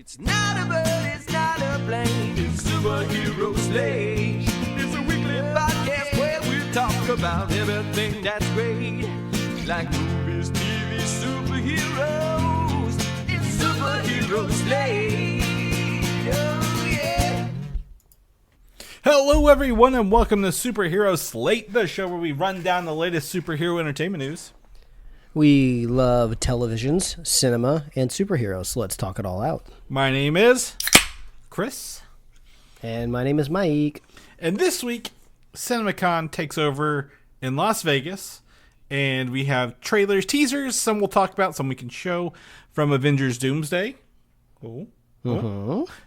It's not a bird, it's not a plane, it's Superhero Slate. It's a weekly podcast where we talk about everything that's great. Like movies, TV, superheroes. It's Superhero Slate. Oh, yeah. Hello, everyone, and welcome to Superhero Slate, the show where we run down the latest superhero entertainment news. We love televisions, cinema, and superheroes, so let's talk it all out. My name is Chris. And my name is Mike. And this week, Cinemacon takes over in Las Vegas, and we have trailers, teasers, some we'll talk about, some we can show, from Avengers Doomsday.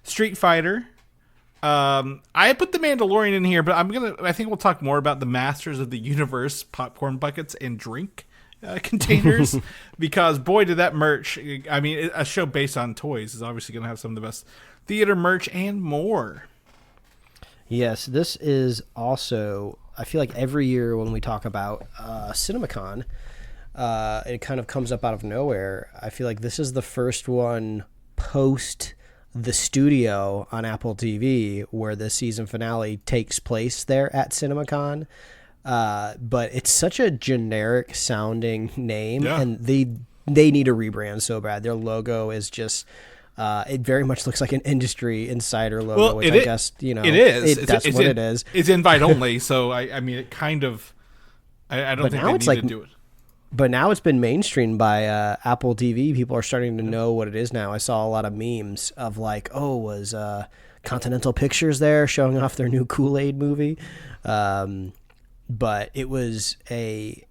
Street Fighter. I put the Mandalorian in here, but I think we'll talk more about the Masters of the Universe popcorn buckets and drink containers, because boy did that merch. I mean, a show based on toys is obviously going to have some of the best theater merch and more. Yes, this is also, I feel like every year when we talk about CinemaCon, it kind of comes up out of nowhere. I feel like this is the first one post the studio on Apple TV where the season finale takes place there at CinemaCon. But it's such a generic sounding name, and they need a rebrand so bad. Their logo is just it very much looks like an industry insider logo, Well, which I guess, you know, it is. That's what it is. It's invite only, so I mean, it kind of. I don't think they need to do it. But now it's been mainstreamed by Apple TV. People are starting to know what it is now. I saw a lot of memes of like, was Continental Pictures there showing off their new Kool-Aid movie? But it was a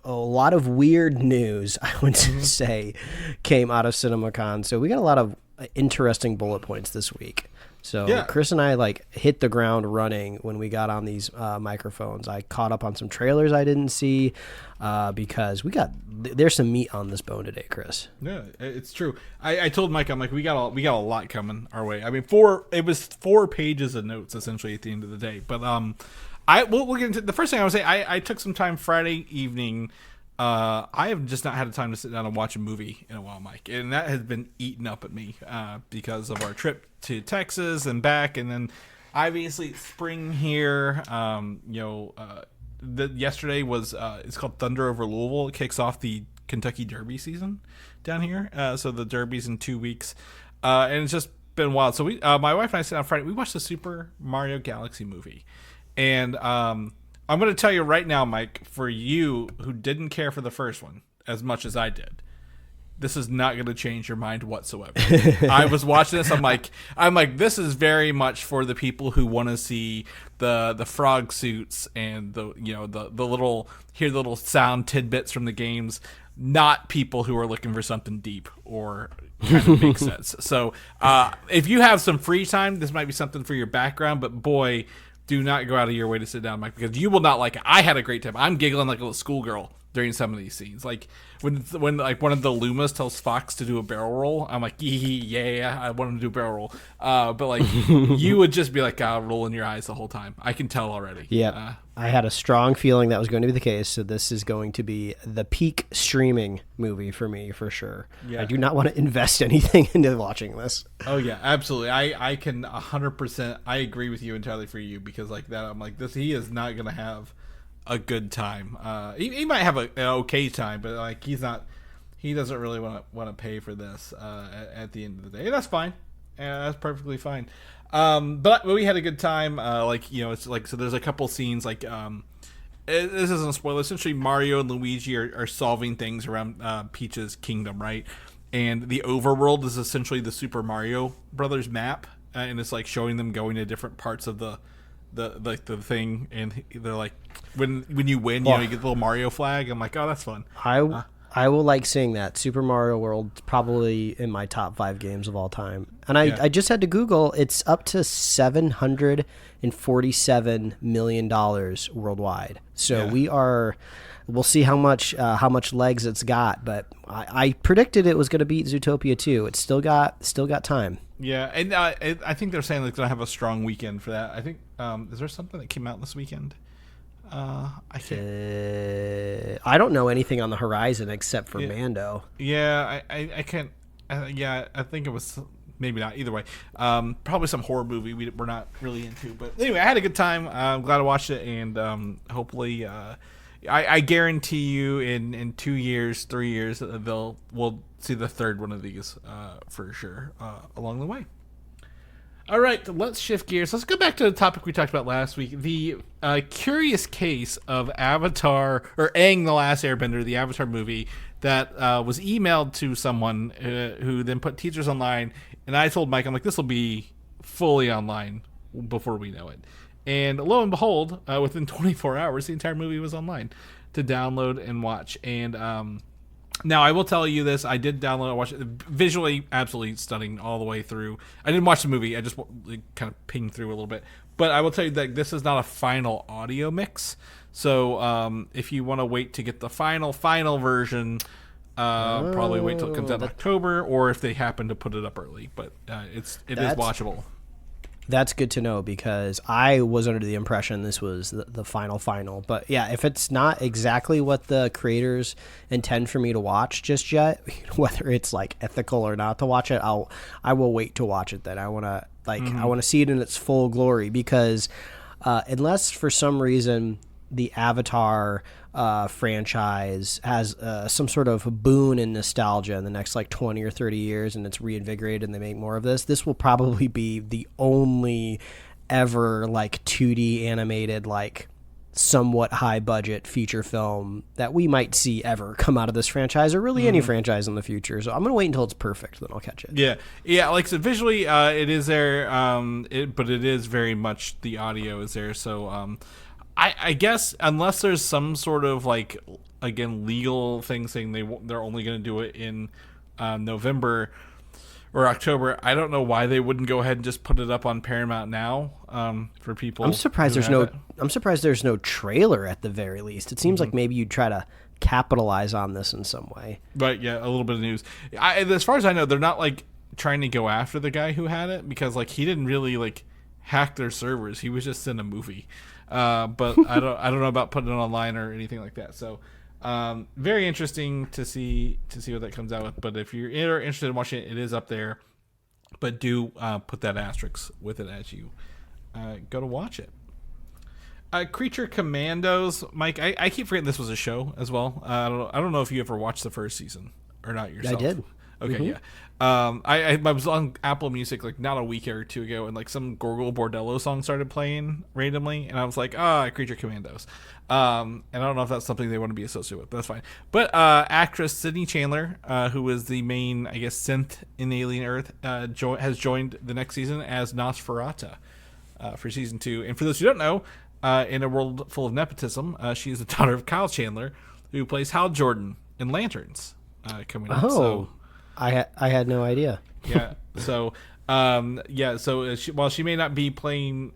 lot of weird news, I would say, came out of CinemaCon. So we got a lot of interesting bullet points this week. So Chris and I hit the ground running when we got on these microphones. I caught up on some trailers I didn't see because there's some meat on this bone today, Chris. Yeah, it's true. I told Mike, I'm like, we got a lot coming our way. I mean, it was 4 pages of notes essentially at the end of the day, but we'll get into the first thing I would say. I took some time Friday evening. I have just not had the time to sit down and watch a movie in a while, Mike, and that has been eaten up at me because of our trip to Texas and back, and then obviously spring here. Yesterday was it's called Thunder over Louisville. It kicks off the Kentucky Derby season down here. So the Derby's in 2 weeks, and it's just been wild. So my wife and I sat down Friday. We watched the Super Mario Galaxy movie. And I'm going to tell you right now, Mike, for you who didn't care for the first one as much as I did, this is not going to change your mind whatsoever. I was watching this. I'm like, this is very much for the people who want to see the frog suits and the little sound tidbits from the games, not people who are looking for something deep or kind of makes sense. So if you have some free time, this might be something for your background. But boy, do not go out of your way to sit down, Mike, because you will not like it. I had a great time. I'm giggling like a little schoolgirl during some of these scenes. Like when like one of the Lumas tells Fox to do a barrel roll, I'm like, yeah, I want him to do a barrel roll. But like you would just be like rolling your eyes the whole time. I can tell already. Yeah. I had a strong feeling that was going to be the case, so this is going to be the peak streaming movie for me, for sure. Yeah. I do not want to invest anything into watching this. Oh, yeah, absolutely. I can 100%, I agree with you entirely for you, because like that, I'm like, he is not going to have a good time. He might have an okay time, but like he doesn't really want to pay for this at the end of the day. And that's fine. That's perfectly fine. But we had a good time. It's like, so there's a couple scenes like, this isn't a spoiler. Essentially, Mario and Luigi are solving things around Peach's kingdom, right? And the overworld is essentially the Super Mario Brothers map, and it's like showing them going to different parts of the thing. And they're like, when you win, you get the little Mario flag. I'm like, oh, that's fun. I will like seeing that. Super Mario World, probably in my top 5 games of all time. And I just had to Google, it's up to $747 million worldwide. So we'll see how much legs it's got. But I predicted it was going to beat Zootopia 2. It's still got time. Yeah, and I think they're saying they're going to have a strong weekend for that. I think, is there something that came out this weekend? I don't know anything on the horizon except for Mando. Yeah, I can't. I think it was maybe not. Either way, probably some horror movie we're not really into. But anyway, I had a good time. I'm glad I watched it, and hopefully, I guarantee you in 2 years, 3 years, we'll see the third one of these for sure along the way. All right, let's shift gears. Let's go back to the topic we talked about last week. The curious case of Avatar, or Aang the Last Airbender, the Avatar movie, that was emailed to someone who then put teasers online. And I told Mike, I'm like, this will be fully online before we know it. And lo and behold, within 24 hours, the entire movie was online to download and watch. And now, I will tell you this. I did download and watch it. Visually, absolutely stunning all the way through. I didn't watch the movie. I just kind of pinged through a little bit. But I will tell you that this is not a final audio mix. So if you want to wait to get the final version, probably wait till it comes out in October, or if they happen to put it up early. But it is watchable. That's good to know, because I was under the impression this was the final. But yeah, if it's not exactly what the creators intend for me to watch just yet, whether it's like ethical or not to watch it, I will wait to watch it then. I want to I want to see it in its full glory, because unless for some reason the Avatar franchise has some sort of boon in nostalgia in the next 20 or 30 years, and it's reinvigorated and they make more of this will probably be the only ever 2D animated somewhat high budget feature film that we might see ever come out of this franchise, or really any franchise in the future. So I'm gonna wait until it's perfect, then I'll catch it. Yeah, so visually it is there, but it is very much the audio is there. So I guess unless there's some sort of again legal thing saying they're only going to do it in November or October, I don't know why they wouldn't go ahead and just put it up on Paramount now for people. I'm surprised there's no trailer at the very least. It seems like maybe you'd try to capitalize on this in some way. But yeah, a little bit of news. As far as I know, they're not trying to go after the guy who had it, because he didn't really hack their servers. He was just in a movie. But I don't know about putting it online or anything like that. So very interesting to see what that comes out with. But if you're interested in watching it, it is up there. But do put that asterisk with it as you go to watch it. Creature Commandos, Mike. I keep forgetting this was a show as well. I don't know if you ever watched the first season or not yourself. I did. Okay, yeah. I was on Apple Music not a week or two ago, and some Gorgo Bordello song started playing randomly, and I was like, Creature Commandos. And I don't know if that's something they want to be associated with, but that's fine. But actress Sydney Chandler, who is the main, I guess, synth in Alien Earth, has joined the next season as Nosferata for season 2. And for those who don't know, in a world full of nepotism, she is the daughter of Kyle Chandler, who plays Hal Jordan in Lanterns coming up. So I had no idea. Yeah. So, while she may not be playing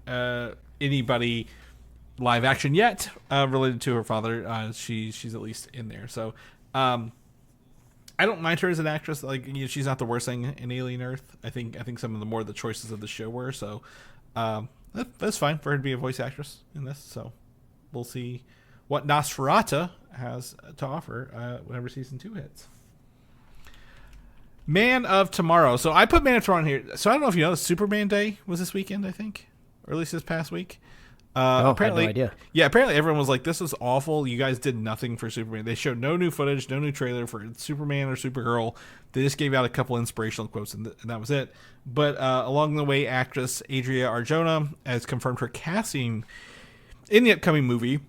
anybody live action yet related to her father, she's at least in there. So, I don't mind her as an actress. She's not the worst thing in Alien Earth. I think some of the choices of the show were. So, that's fine for her to be a voice actress in this. So, we'll see what Nosferata has to offer whenever season 2 hits. Man of Tomorrow. So I put Man of Tomorrow in here. So I don't know if you know, Superman Day was this weekend, I think, or at least this past week. Apparently, I had no idea. Yeah, apparently everyone was like, "This is awful. You guys did nothing for Superman." They showed no new footage, no new trailer for Superman or Supergirl. They just gave out a couple inspirational quotes, and that was it. But along the way, actress Adria Arjona has confirmed her casting in the upcoming movie,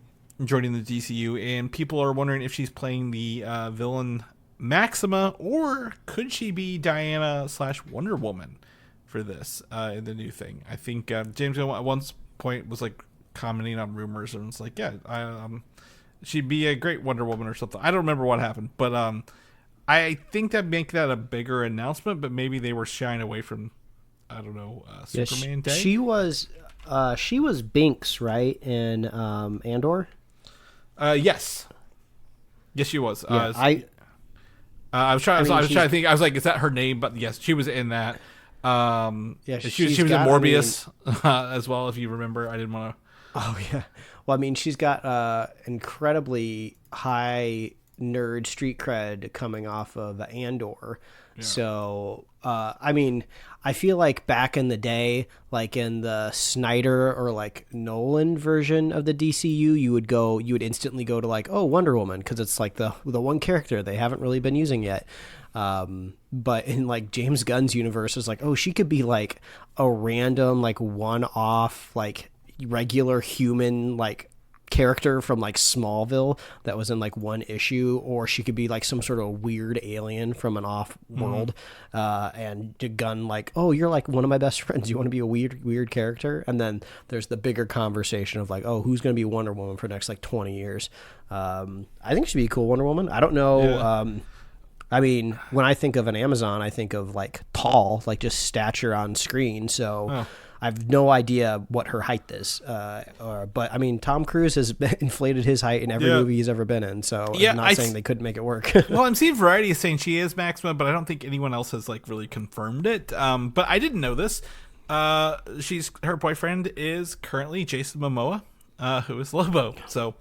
joining the DCU, and people are wondering if she's playing the villain Maxima, or could she be Diana / Wonder Woman for this in the new thing. I think James Gunn at one point was commenting on rumors, and it's she'd be a great Wonder Woman or something. I don't remember what happened, but I think that make that a bigger announcement, but maybe they were shying away from Superman Day. She was Binks, right, in Andor? Yes, she was. Yeah, I was trying to think. I was like, is that her name? But yes, she was in that. She was in Morbius as well. If you remember, I didn't want to. Oh yeah. Well, she's got incredibly high nerd street cred coming off of Andor. Yeah. So I mean, I feel like back in the day, like in the Snyder or like Nolan version of the DCU, you would instantly go to like, oh, Wonder Woman, because it's like the one character they haven't really been using yet. But in like James Gunn's universe, it's like, oh, she could be like a random like one-off like regular human like character from like Smallville that was in like one issue, or she could be like some sort of weird alien from an off world. And Gunn like, oh, you're like one of my best friends, you want to be a weird character? And then there's the bigger conversation of like, oh, who's going to be Wonder Woman for the next like 20 years? I think she'd be a cool Wonder Woman. I don't know. Yeah. I mean, when I think of an Amazon, I think of like tall, like just stature on screen. So I have no idea what her height is. But I mean, Tom Cruise has inflated his height in every movie he's ever been in. So I'm not saying they couldn't make it work. Well, I'm seeing Variety is saying she is Maxima, but I don't think anyone else has like really confirmed it. But I didn't know this. Her boyfriend is currently Jason Momoa, who is Lobo. So,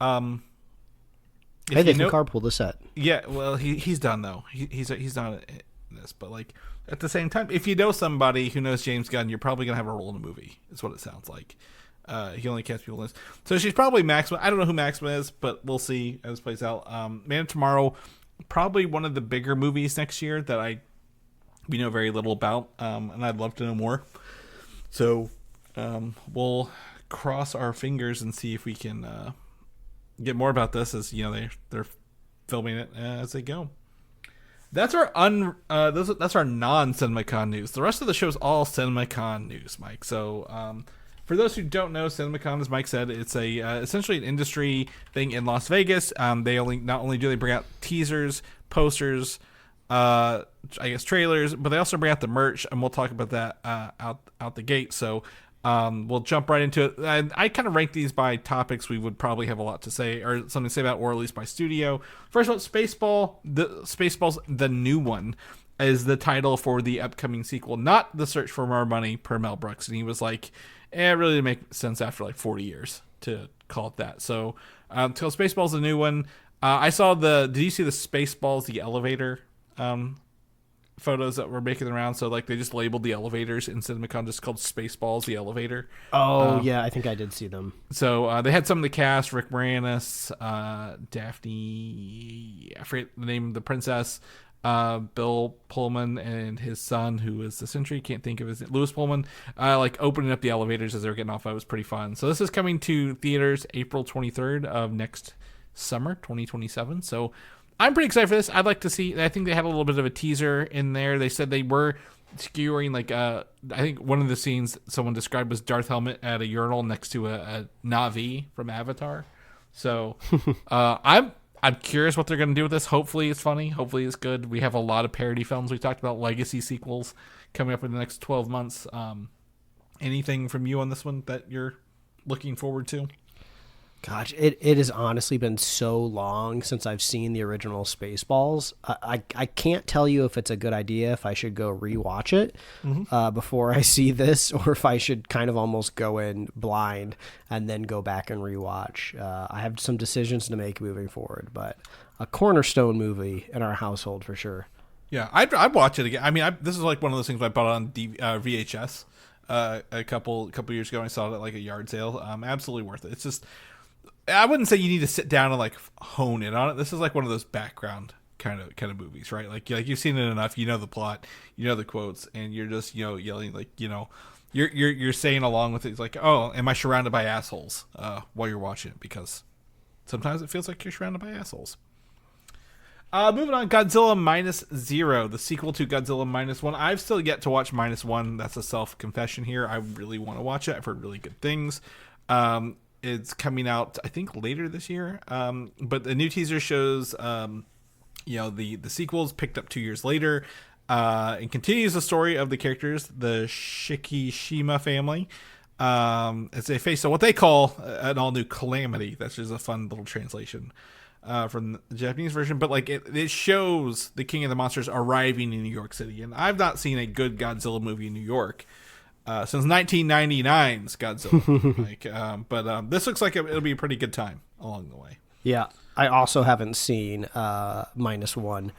hey, they can carpool the set. Yeah, well, he's done though. He's done this, but like at the same time, if you know somebody who knows James Gunn, you're probably gonna have a role in a movie. Is what it sounds like. He only casts people in this, so she's probably Maxima. I don't know who Maxima is, but we'll see as this plays out. Man of Tomorrow, probably one of the bigger movies next year that we know very little about, and I'd love to know more. So we'll cross our fingers and see if we can get more about this, as you know they're filming it as they go. That's our that's our non-CinemaCon news. The rest of the show is all CinemaCon news, Mike. So for those who don't know, CinemaCon, as Mike said, it's a essentially an industry thing in Las Vegas. They not only do they bring out teasers, posters, I guess trailers, but they also bring out the merch, and we'll talk about that out the gate. So we'll jump right into it. I kind of rank these by topics we would probably have a lot to say, or something to say about, or at least by studio. First of all, Spaceballs, the new one, is the title for the upcoming sequel, not The Search for More Money per Mel Brooks. And he was like, it really didn't make sense after like 40 years to call it that. So Spaceballs, the new one. I saw did you see the Spaceballs, the elevator photos that were making around? So like they just labeled the elevators in CinemaCon just called Spaceballs, the elevator. Oh yeah, I think I did see them. So they had some of the cast: Rick Moranis, Daphne, I forget the name of the princess, Bill Pullman and his son, who is the Sentry, can't think of his name, Lewis Pullman, like opening up the elevators as they were getting off. It was pretty fun. So this is coming to theaters April 23rd of next summer, 2027. So I'm pretty excited for this. I'd like to see. I think they had a little bit of a teaser in there. They said they were skewering like I think one of the scenes someone described was Darth Helmet at a urinal next to a Na'vi from Avatar. So I'm curious what they're going to do with this. Hopefully it's funny. Hopefully it's good. We have a lot of parody films. We talked about legacy sequels coming up in the next 12 months. Anything from you on this one that you're looking forward to? Gosh, it has honestly been so long since I've seen the original Spaceballs. I can't tell you if it's a good idea, if I should go rewatch it before I see this, or if I should kind of almost go in blind and then go back and rewatch. I have some decisions to make moving forward, but a cornerstone movie in our household for sure. Yeah, I'd watch it again. I mean, this is like one of those things I bought on VHS a couple years ago. I saw it at like a yard sale. Absolutely worth it. It's just, I wouldn't say you need to sit down and like hone in on it. This is like one of those background kind of movies, right? Like you've seen it enough, you know the plot, you know the quotes, and you're just yelling like you're saying along with it. It's like, oh, am I surrounded by assholes while you're watching it? Because sometimes it feels like you're surrounded by assholes. Moving on, Godzilla Minus Zero, the sequel to Godzilla Minus One. I've still yet to watch Minus One. That's a self-confession here. I really want to watch it. I've heard really good things. It's coming out, I think, later this year. But the new teaser shows, the sequel's picked up 2 years later. And continues the story of the characters, the Shikishima family, as they face what they call an all-new calamity. That's just a fun little translation from the Japanese version. But like it shows the King of the Monsters arriving in New York City. And I've not seen a good Godzilla movie in New York since 1999's Godzilla. But this looks like it'll be a pretty good time along the way. Yeah, I also haven't seen Minus One,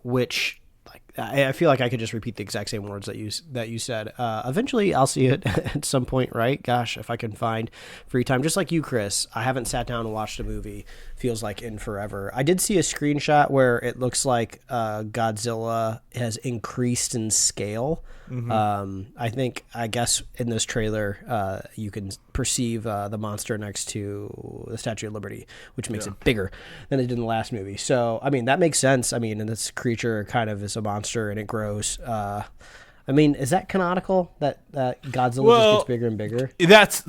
which, like, I feel like I could just repeat the exact same words that you said. Eventually, I'll see it at some point, right? Gosh, if I can find free time, just like you, Chris. I haven't sat down and watched a movie. Feels like in forever. I did see a screenshot where it looks like Godzilla has increased in scale. I guess in this trailer, you can perceive the monster next to the Statue of Liberty, which makes it bigger than it did in the last movie. So, I mean, that makes sense. I mean, and this creature kind of is a monster and it grows. I mean, is that canonical that Godzilla just gets bigger and bigger? That's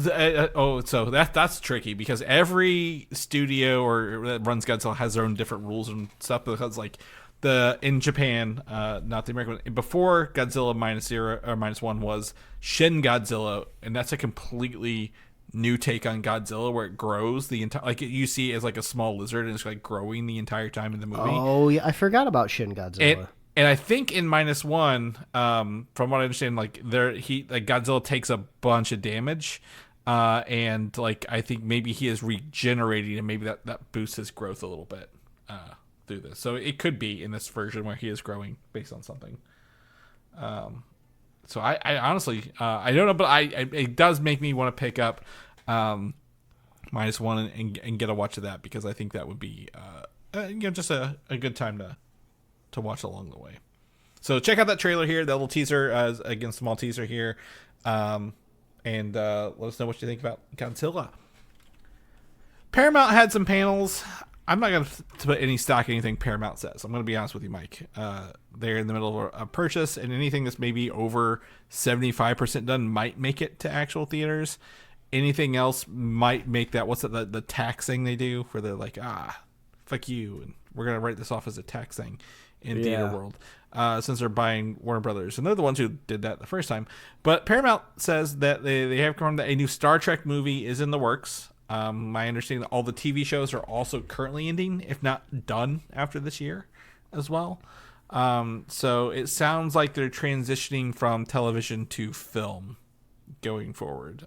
tricky because every studio or that runs Godzilla has their own different rules and stuff. Because like in Japan, not the American one, before Godzilla Minus Zero or Minus One was Shin Godzilla, and that's a completely new take on Godzilla where it grows the entire, like you see it as like a small lizard and it's like growing the entire time in the movie. Oh yeah, I forgot about Shin Godzilla. And I think in Minus One, from what I understand, like Godzilla takes a bunch of damage, and like I think maybe he is regenerating, and maybe that boosts his growth a little bit through this. So it could be in this version where he is growing based on something. So I honestly I don't know, but it does make me want to pick up Minus One and get a watch of that because I think that would be just a good time to watch along the way. So check out that trailer here, that little teaser, again, small teaser here, and let us know what you think about Godzilla. Paramount had some panels. I'm not going to put any stock in anything Paramount says. I'm going to be honest with you, Mike. They're in the middle of a purchase, and anything that's maybe over 75% done might make it to actual theaters. Anything else might make that, what's it, the tax thing they do, where they're like, fuck you, and we're going to write this off as a tax thing in theater world, since they're buying Warner Brothers, and they're the ones who did that the first time. But Paramount says that they have confirmed that a new Star Trek movie is in the works. My understanding that all the TV shows are also currently ending, if not done, after this year as well. So it sounds like they're transitioning from television to film going forward.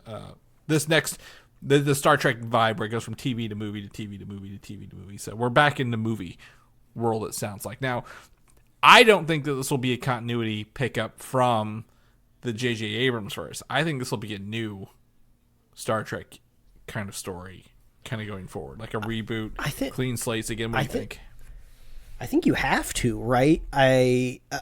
This next, the Star Trek vibe where it goes from TV to movie to TV to movie to TV to movie. So we're back in the movie world, it sounds like. Now, I don't think that this will be a continuity pickup from the J.J. Abrams verse. I think this will be a new Star Trek kind of story kind of going forward, like a reboot, clean slates again. What do you think? I think you have to, right?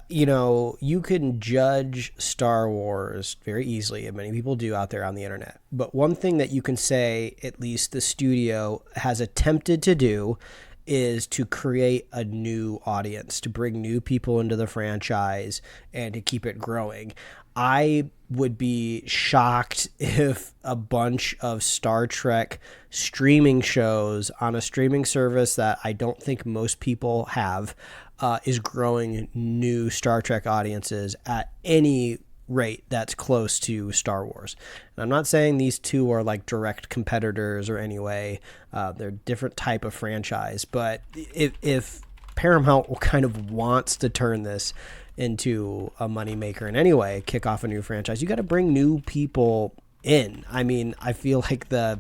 You can judge Star Wars very easily, and many people do out there on the internet. But one thing that you can say, at least the studio has attempted to do, is to create a new audience, to bring new people into the franchise and to keep it growing. I would be shocked if a bunch of Star Trek streaming shows on a streaming service that I don't think most people have is growing new Star Trek audiences at any rate that's close to Star Wars. And I'm not saying these two are like direct competitors or any way. They're different type of franchise. But if Paramount kind of wants to turn this into a moneymaker in any way, kick off a new franchise, you got to bring new people in. I mean, I feel like the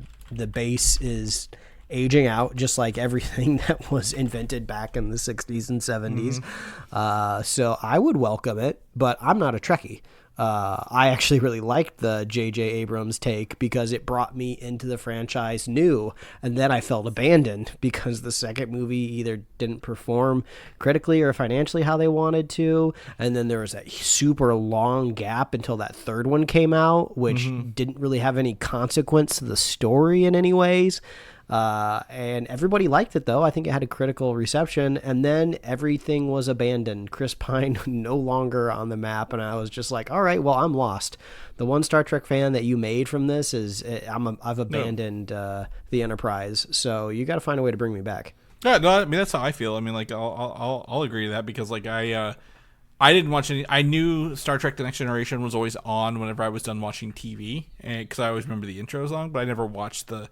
base is aging out, just like everything that was invented back in the 60s and 70s. So I would welcome it, but I'm not a Trekkie. I actually really liked the J.J. Abrams take because it brought me into the franchise new, and then I felt abandoned because the second movie either didn't perform critically or financially how they wanted to, and then there was a super long gap until that third one came out, which didn't really have any consequence to the story in any ways. And everybody liked it, though. I think it had a critical reception, and then everything was abandoned. Chris Pine no longer on the map, and I was just like, all right, well, I'm lost. The one Star Trek fan that you made from this is I've abandoned the Enterprise, so you got to find a way to bring me back. Yeah, no, I mean, that's how I feel. I mean, like, I'll agree to that because, like, I didn't watch any. I knew Star Trek: The Next Generation was always on whenever I was done watching TV, because I always remember the intro song, but I never watched the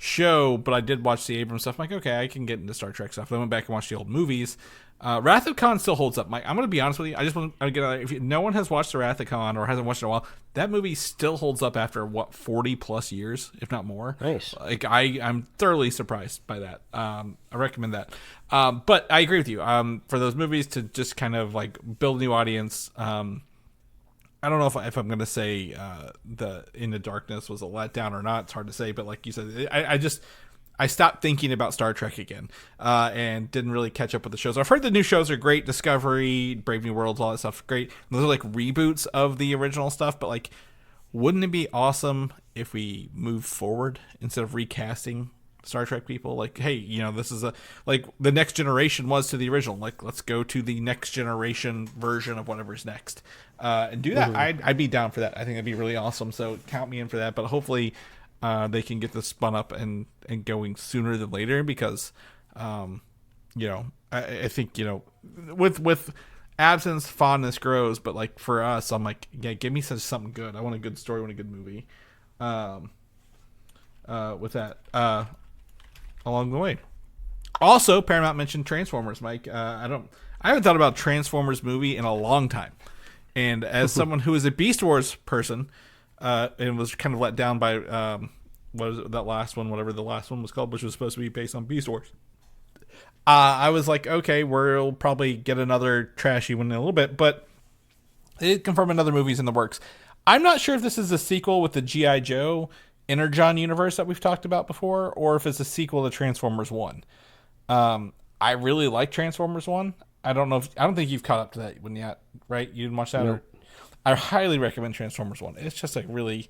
show, but I did watch the Abrams stuff. I'm like, okay, I can get into Star Trek stuff. Then I went back and watched the old movies. Wrath of Khan still holds up. Mike, I'm going to be honest with you. I just want to get if no one has watched the Wrath of Khan or hasn't watched it in a while, that movie still holds up after 40 plus years, if not more. Nice. Like I'm thoroughly surprised by that. I recommend that. But I agree with you. For those movies to just kind of like build a new audience. I don't know if I'm going to say the In the Darkness was a letdown or not. It's hard to say, but like you said, I stopped thinking about Star Trek again and didn't really catch up with the shows. I've heard the new shows are great. Discovery, Brave New Worlds, all that stuff, great. Those are like reboots of the original stuff, but like, wouldn't it be awesome if we moved forward instead of recasting Star Trek people? Like, hey, this is like the next generation was to the original. Like, let's go to the next generation version of whatever's next and do that. I'd be down for that. I think that'd be really awesome. So count me in for that. But hopefully they can get this spun up and going sooner than later because, I think, with absence, fondness grows. But like for us, I'm like, yeah, give me something good. I want a good story. I want a good movie. With that, along the way. Also, Paramount mentioned Transformers, Mike. I haven't thought about Transformers movie in a long time. And as someone who is a Beast Wars person, and was kind of let down by what was it, that last one, whatever the last one was called, which was supposed to be based on Beast Wars. I was like, okay, we'll probably get another trashy one in a little bit, but they did confirm another movie's in the works. I'm not sure if this is a sequel with the G.I. Joe Energon universe that we've talked about before, or if it's a sequel to Transformers 1. I really like Transformers 1. I don't think you've caught up to that one yet, right? You didn't watch that? Nope. I highly recommend Transformers 1. It's just like really,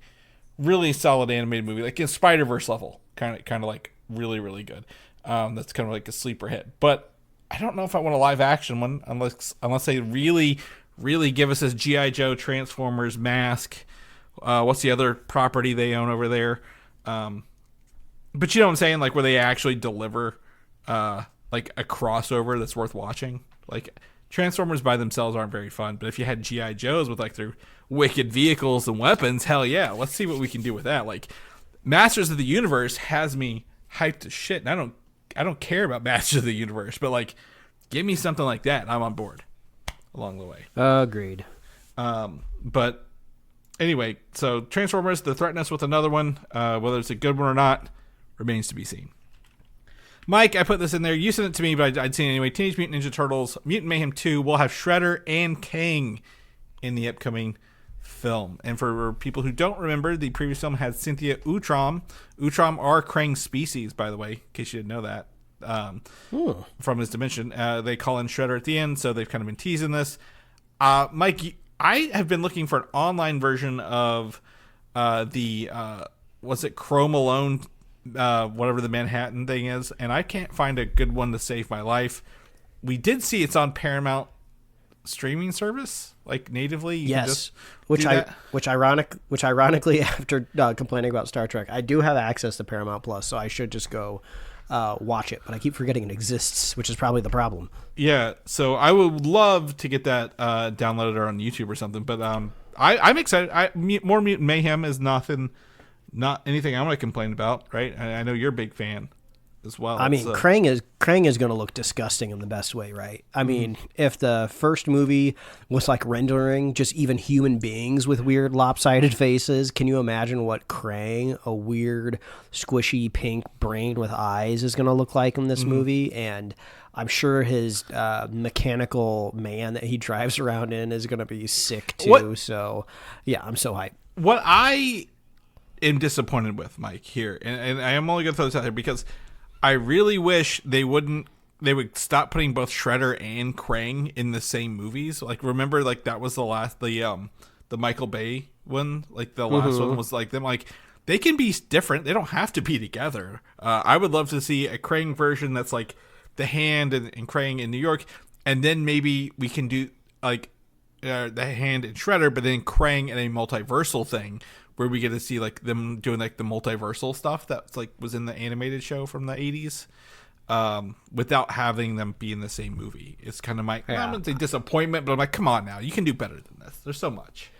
really solid animated movie, like in Spider-Verse level, kind of like really, really good. That's kind of like a sleeper hit. But I don't know if I want a live action one unless they really, really give us this G.I. Joe Transformers mask. What's the other property they own over there? But you know what I'm saying? Like where they actually deliver like a crossover that's worth watching. Like Transformers by themselves aren't very fun, but if you had G.I. Joes with like their wicked vehicles and weapons, hell yeah, let's see what we can do with that. Like Masters of the Universe has me hyped to shit, and I don't care about Masters of the Universe, but like give me something like that and I'm on board along the way. Agreed. But anyway, so Transformers, they're threatening us with another one. Whether it's a good one or not remains to be seen. Mike, I put this in there. You sent it to me, but I'd seen it anyway. Teenage Mutant Ninja Turtles, Mutant Mayhem 2 will have Shredder and Kang in the upcoming film. And for people who don't remember, the previous film had Cynthia Utrom. Utrom are Krang's species, by the way, in case you didn't know that. From his dimension. They call in Shredder at the end, so they've kind of been teasing this. Mike, I have been looking for an online version of was it Chrome Alone, whatever the Manhattan thing is, and I can't find a good one to save my life. We did see it's on Paramount streaming service, like natively. Yes, which ironically, after complaining about Star Trek, I do have access to Paramount Plus, so I should just go watch it. But I keep forgetting it exists, which is probably the problem. Yeah, so I would love to get that downloaded or on YouTube or something. But I'm excited. More Mutant Mayhem is not anything I'm going to complain about, right? I know you're a big fan as well. I mean, Krang is going to look disgusting in the best way, right? I mean, if the first movie was like rendering just even human beings with weird lopsided faces, can you imagine what Krang, a weird squishy pink brain with eyes, is going to look like in this movie? And I'm sure his mechanical man that he drives around in is going to be sick too. So yeah, I'm so hyped. What I am disappointed with, Mike, here, and I am only going to throw this out there because I really wish they would stop putting both Shredder and Krang in the same movies. Like, remember, like that was the Michael Bay one. Like the last one was like them. Like they can be different. They don't have to be together. I would love to see a Krang version that's like the Hand and Krang in New York, and then maybe we can do like the Hand and Shredder, but then Krang in a multiversal thing, where we get to see like them doing like the multiversal stuff that's like was in the animated show from the 80s, without having them be in the same movie. It's kind of I'm gonna say disappointment, but I'm like, come on now, you can do better than this. There's so much.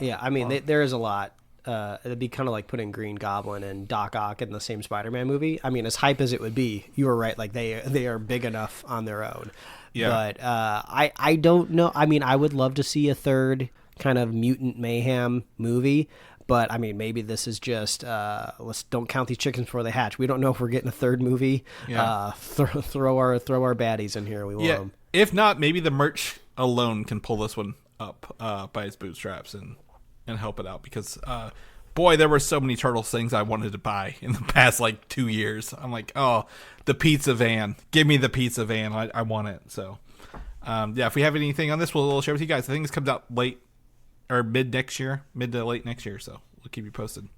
I mean, there is a lot. it'd be kind of like putting Green Goblin and Doc Ock in the same Spider-Man movie. I mean, as hype as it would be, you were right. Like they are big enough on their own. Yeah. But I don't know. I mean, I would love to see a third kind of mutant mayhem movie. But I mean, maybe this is just let's don't count these chickens before they hatch. We don't know if we're getting a third movie. Yeah. Throw our baddies in here. We want them. If not, maybe the merch alone can pull this one up by its bootstraps and help it out, because boy, there were so many Turtles things I wanted to buy in the past like 2 years. I'm like, oh, the pizza van, give me the pizza van. I want it. So if we have anything on this, we'll share with you guys. I think this comes out late or mid to late next year, so we'll keep you posted.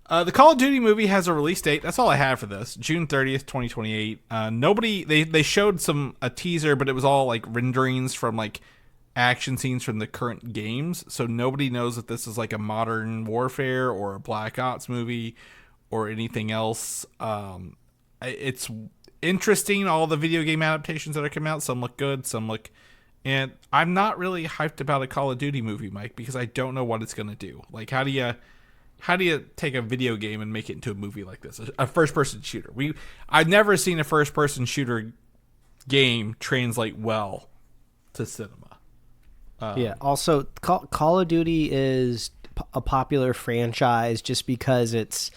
The Call of Duty movie has a release date. That's all I have for this. June 30th, 2028. They showed a teaser, but it was all like renderings from like action scenes from the current games. So nobody knows if this is like a modern warfare or a Black Ops movie or anything else. It's interesting, all the video game adaptations that are coming out. Some look good, some look... And I'm not really hyped about a Call of Duty movie, Mike, because I don't know what it's going to do. Like, how do you take a video game and make it into a movie like this? A first-person shooter. I've never seen a first-person shooter game translate well to cinema. Yeah. Also, Call of Duty is a popular franchise just because it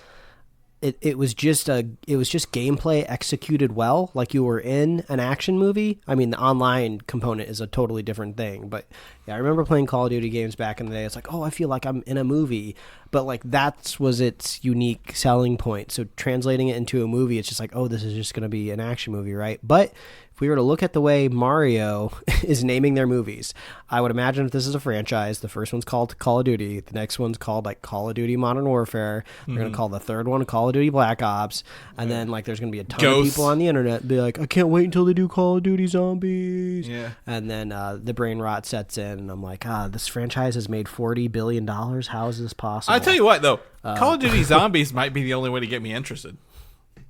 was just gameplay executed well, like you were in an action movie. I mean, the online component is a totally different thing, but yeah, I remember playing Call of Duty games back in the day. It's like, oh, I feel like I'm in a movie, but like that was its unique selling point. So translating it into a movie, it's just like, oh, this is just going to be an action movie, right? But if we were to look at the way Mario is naming their movies, I would imagine if this is a franchise, the first one's called Call of Duty, the next one's called like Call of Duty Modern Warfare, they're going to call the third one Call of Duty Black Ops, and then like there's going to be a ton of people on the internet be like, I can't wait until they do Call of Duty Zombies. Yeah. And then the brain rot sets in, and I'm like, this franchise has made $40 billion. How is this possible? I tell you what, though, Call of Duty Zombies might be the only way to get me interested.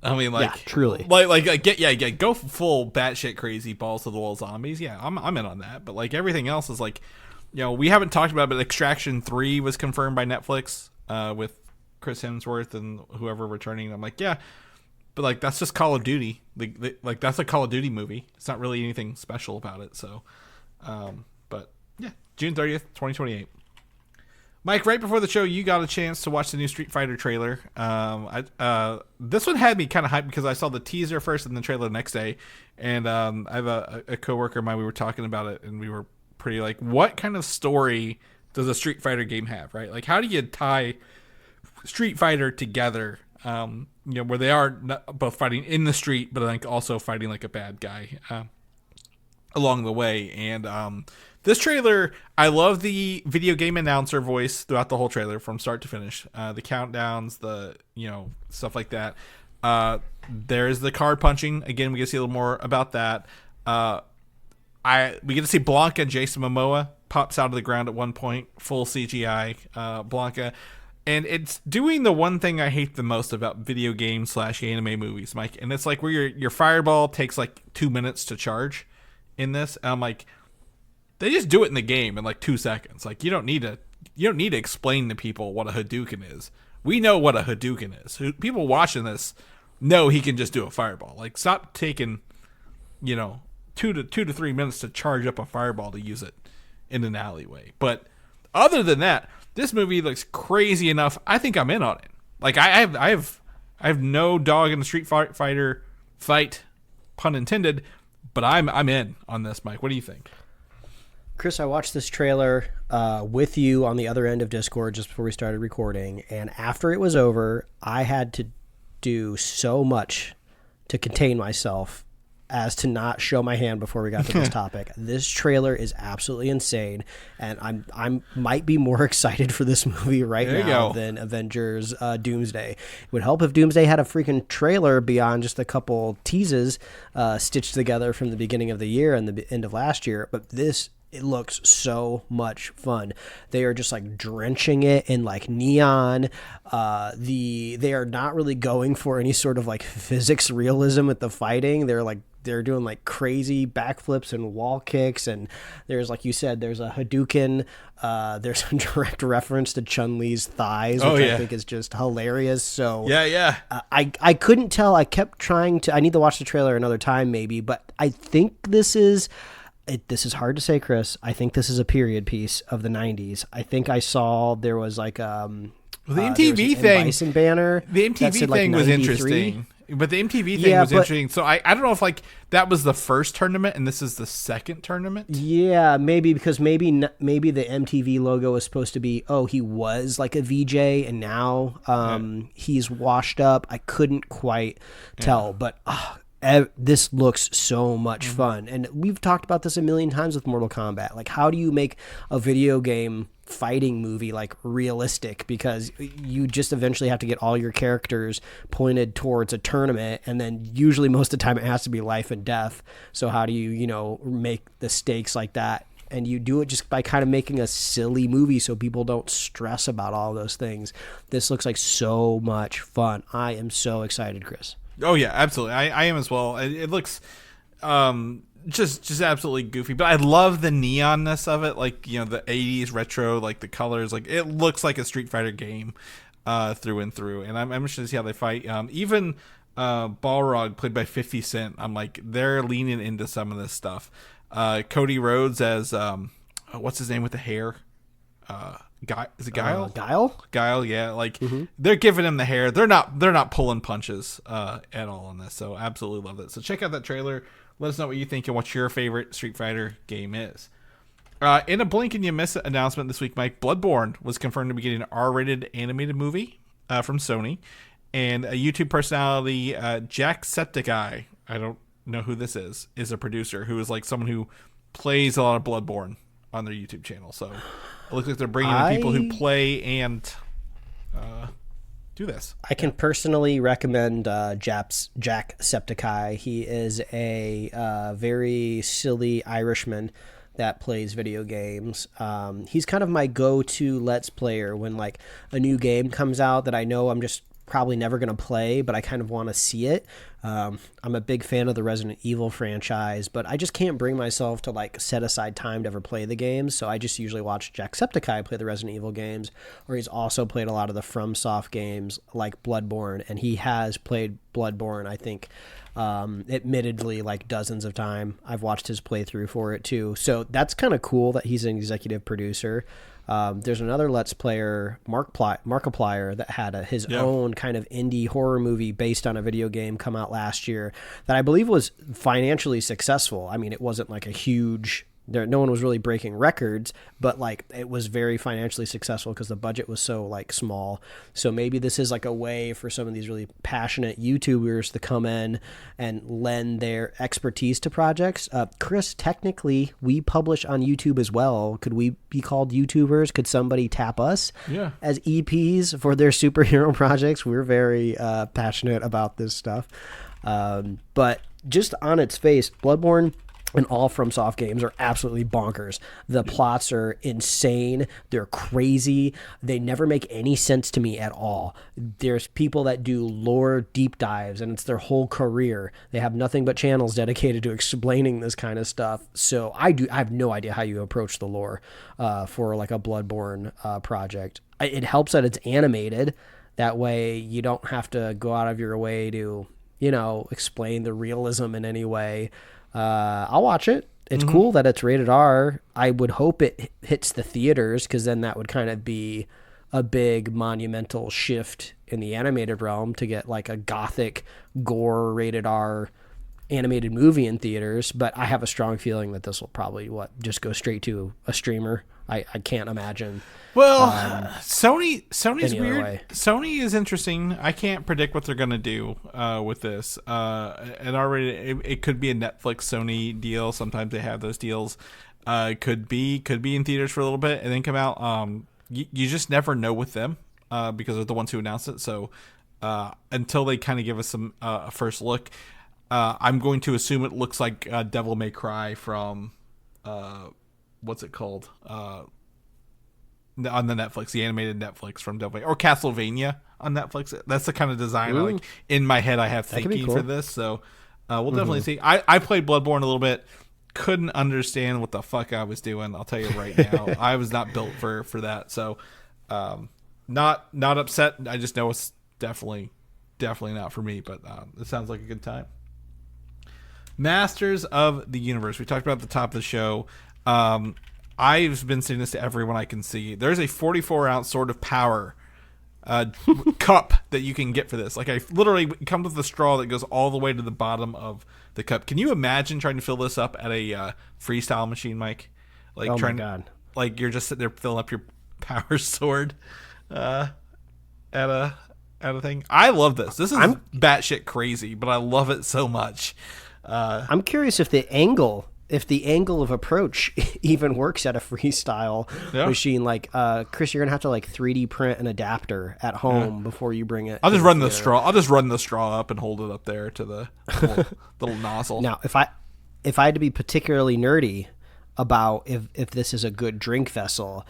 I mean, like, yeah, truly, go full batshit crazy balls to the wall zombies. Yeah, I'm in on that. But like everything else is like, we haven't talked about it, but Extraction 3 was confirmed by Netflix with Chris Hemsworth and whoever returning. I'm like, yeah, but like that's just Call of Duty. Like that's a Call of Duty movie. It's not really anything special about it. So, but yeah, June 30th, 2028. Mike, right before the show, you got a chance to watch the new Street Fighter trailer. This one had me kind of hyped because I saw the teaser first and the trailer the next day. And I have a coworker of mine, we were talking about it, and we were pretty like, what kind of story does a Street Fighter game have, right? Like, how do you tie Street Fighter together, where they are both fighting in the street, but like also fighting like a bad guy along the way. And this trailer, I love the video game announcer voice throughout the whole trailer from start to finish. The countdowns, the stuff like that. There's the card punching. Again, we get to see a little more about that. We get to see Blanca. Jason Momoa pops out of the ground at one point, full CGI Blanca. And it's doing the one thing I hate the most about video games / anime movies, Mike. And it's like where your fireball takes like 2 minutes to charge in this. And I'm like, they just do it in the game in like 2 seconds. Like you don't need to explain to people what a Hadouken is. We know what a Hadouken is. People watching this know he can just do a fireball. Like stop taking, 2 to 3 minutes to charge up a fireball to use it in an alleyway. But other than that, this movie looks crazy enough. I think I'm in on it. Like I have no dog in the Street Fighter fight, pun intended. But I'm in on this, Mike. What do you think? Chris, I watched this trailer with you on the other end of Discord just before we started recording, and after it was over, I had to do so much to contain myself as to not show my hand before we got to this topic. This trailer is absolutely insane, and I might be more excited for this movie now than Avengers Doomsday. It would help if Doomsday had a freaking trailer beyond just a couple teases stitched together from the beginning of the year and the end of last year, but it looks so much fun. They are just like drenching it in like neon. They are not really going for any sort of like physics realism with the fighting. They're they're doing like crazy backflips and wall kicks, and there's, like you said, there's a Hadouken. There's a direct reference to Chun-Li's thighs, which I think is just hilarious. So I couldn't tell. I kept trying to. I need to watch the trailer another time, maybe, but I think this is. This is hard to say, Chris. I think this is a period piece of the 90s. I think I saw there was like the MTV thing. Bison banner. The MTV thing was interesting. But the MTV thing was interesting. So I don't know if like that was the first tournament and this is the second tournament. Yeah, maybe because maybe the MTV logo was supposed to be, he was like a VJ and now he's washed up. I couldn't quite tell, but this looks so much fun. And we've talked about this a million times with Mortal Kombat. Like, how do you make a video game fighting movie like realistic? Because you just eventually have to get all your characters pointed towards a tournament, and then usually most of the time it has to be life and death. So how do you make the stakes like that? And you do it just by kind of making a silly movie so people don't stress about all those things. This looks like so much fun. I am so excited, Chris. Oh yeah, absolutely. I am as well. It looks just absolutely goofy, but I love the neonness of it. Like, the 80s retro, like the colors, like it looks like a Street Fighter game through and through. And I'm interested to see how they fight. Even Balrog, played by 50 Cent, I'm like, they're leaning into some of this stuff. Cody Rhodes as what's his name with the hair? Is it Guile? Guile, yeah. Like they're giving him the hair. They're not pulling punches at all on this. So absolutely love it. So check out that trailer. Let us know what you think and what your favorite Street Fighter game is. In a blink and you miss it announcement this week, Mike, Bloodbourne was confirmed to be getting an R-rated animated movie from Sony, and a YouTube personality, Jacksepticeye, I don't know who this is a producer who is like someone who plays a lot of Bloodbourne on their YouTube channel. So it looks like they're bringing in people who play and do this. I can personally recommend Jacksepticeye. He is a very silly Irishman that plays video games. He's kind of my go-to Let's Player when like a new game comes out that I know I'm just probably never going to play, but I kind of want to see it. I'm a big fan of the Resident Evil franchise, but I just can't bring myself to like set aside time to ever play the games. So I just usually watch Jacksepticeye play the Resident Evil games, or he's also played a lot of the FromSoft games like Bloodborne, and he has played Bloodborne, I think, admittedly like dozens of times. I've watched his playthrough for it too. So that's kind of cool that he's an executive producer. There's another Let's Player, Markiplier, that had his own kind of indie horror movie based on a video game come out last year that I believe was financially successful. I mean, it wasn't like a huge... no one was really breaking records, but like it was very financially successful because the budget was so like small. So maybe this is like a way for some of these really passionate YouTubers to come in and lend their expertise to projects. Chris, technically we publish on YouTube as well. Could we be called YouTubers? Could somebody tap us as EPs for their superhero projects? We're very passionate about this stuff. But just on its face, Bloodborne and all FromSoft games are absolutely bonkers. The plots are insane. They're crazy. They never make any sense to me at all. There's people that do lore deep dives, and it's their whole career. They have nothing but channels dedicated to explaining this kind of stuff. So I have no idea how you approach the lore for like a Bloodborne project. It helps that it's animated. That way you don't have to go out of your way to, explain the realism in any way. I'll watch it. It's cool that it's rated R. I would hope it hits the theaters, because then that would kind of be a big monumental shift in the animated realm to get like a gothic gore rated R animated movie in theaters. But I have a strong feeling that this will probably just go straight to a streamer. I can't imagine. Well, Sony's weird. Way. Sony is interesting. I can't predict what they're gonna do with this. And already it could be a Netflix Sony deal. Sometimes they have those deals. Could be in theaters for a little bit and then come out. You just never know with them because they're the ones who announce it. So until they kind of give us some a first look, I'm going to assume it looks like Devil May Cry from what's it called? On the Netflix, the animated Netflix from Devil May, or Castlevania on Netflix. That's the kind of design I like in my head I have thinking for this. So We'll definitely see. I played Bloodbourne a little bit. Couldn't understand what the fuck I was doing. I'll tell you right now. I was not built for that. So, not upset. I just know it's definitely not for me. But it sounds like a good time. Masters of the Universe. We talked about at the top of the show. I've been saying this to everyone I can see. There's a 44-ounce Sword of Power cup that you can get for this. Like, I literally, it comes with a straw that goes all the way to the bottom of the cup. Can you imagine trying to fill this up at a freestyle machine, Mike? Like, oh my God. Like, you're just sitting there filling up your power sword at a thing. I love this. This is batshit crazy, but I love it so much. I'm curious if the angle of approach even works at a freestyle machine. Like, Chris, you're gonna have to like 3D print an adapter at home before you bring it. I'll just run the straw. I'll just run the straw up and hold it up there to the little nozzle. Now, if I had to be particularly nerdy about if this is a good drink vessel,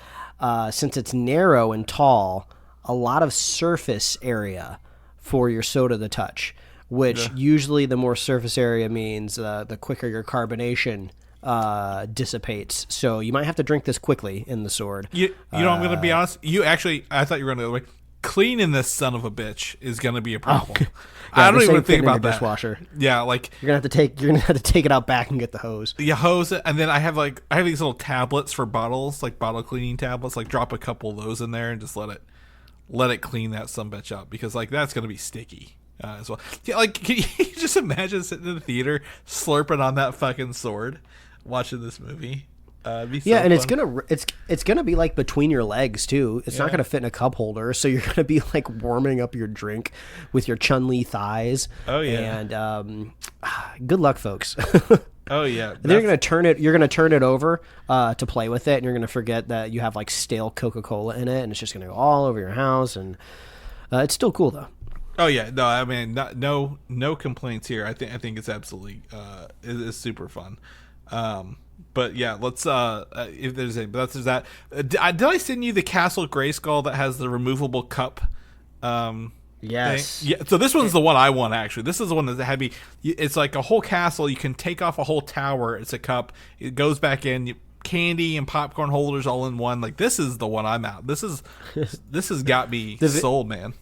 since it's narrow and tall, a lot of surface area for your soda to touch. Which usually the more surface area means the quicker your carbonation dissipates. So you might have to drink this quickly in the sword. You know, I'm going to be honest. I thought you were going the other way. Cleaning this son of a bitch is going to be a problem. I don't even think about that. Dishwasher. Yeah, like you're gonna have to take it out back and get the hose. Yeah, hose it, and then I have these little tablets for bottles, like bottle cleaning tablets. Like drop a couple of those in there and just let it clean that sumbitch up, because like that's going to be sticky. As well. Yeah, like, can you just imagine sitting in the theater slurping on that fucking sword watching this movie? And fun. it's gonna be like between your legs too. It's not gonna fit in a cup holder, so you're gonna be like warming up your drink with your Chun-Li thighs. Oh yeah. And good luck, folks. Oh yeah. You're gonna turn it over to play with it, and you're gonna forget that you have like stale Coca-Cola in it, and it's just gonna go all over your house. And it's still cool though. Oh yeah, no, I mean, no complaints here. I think it's absolutely it's super fun. But yeah, let's if there's any, but that's that. Did I send you the Castle Grayskull that has the removable cup? Yes. Thing? Yeah. So this one's the one I want actually. This is the one that had me. It's like a whole castle. You can take off a whole tower. It's a cup. It goes back in. Candy and popcorn holders all in one. Like, this is the one I'm out. This has got me sold, man.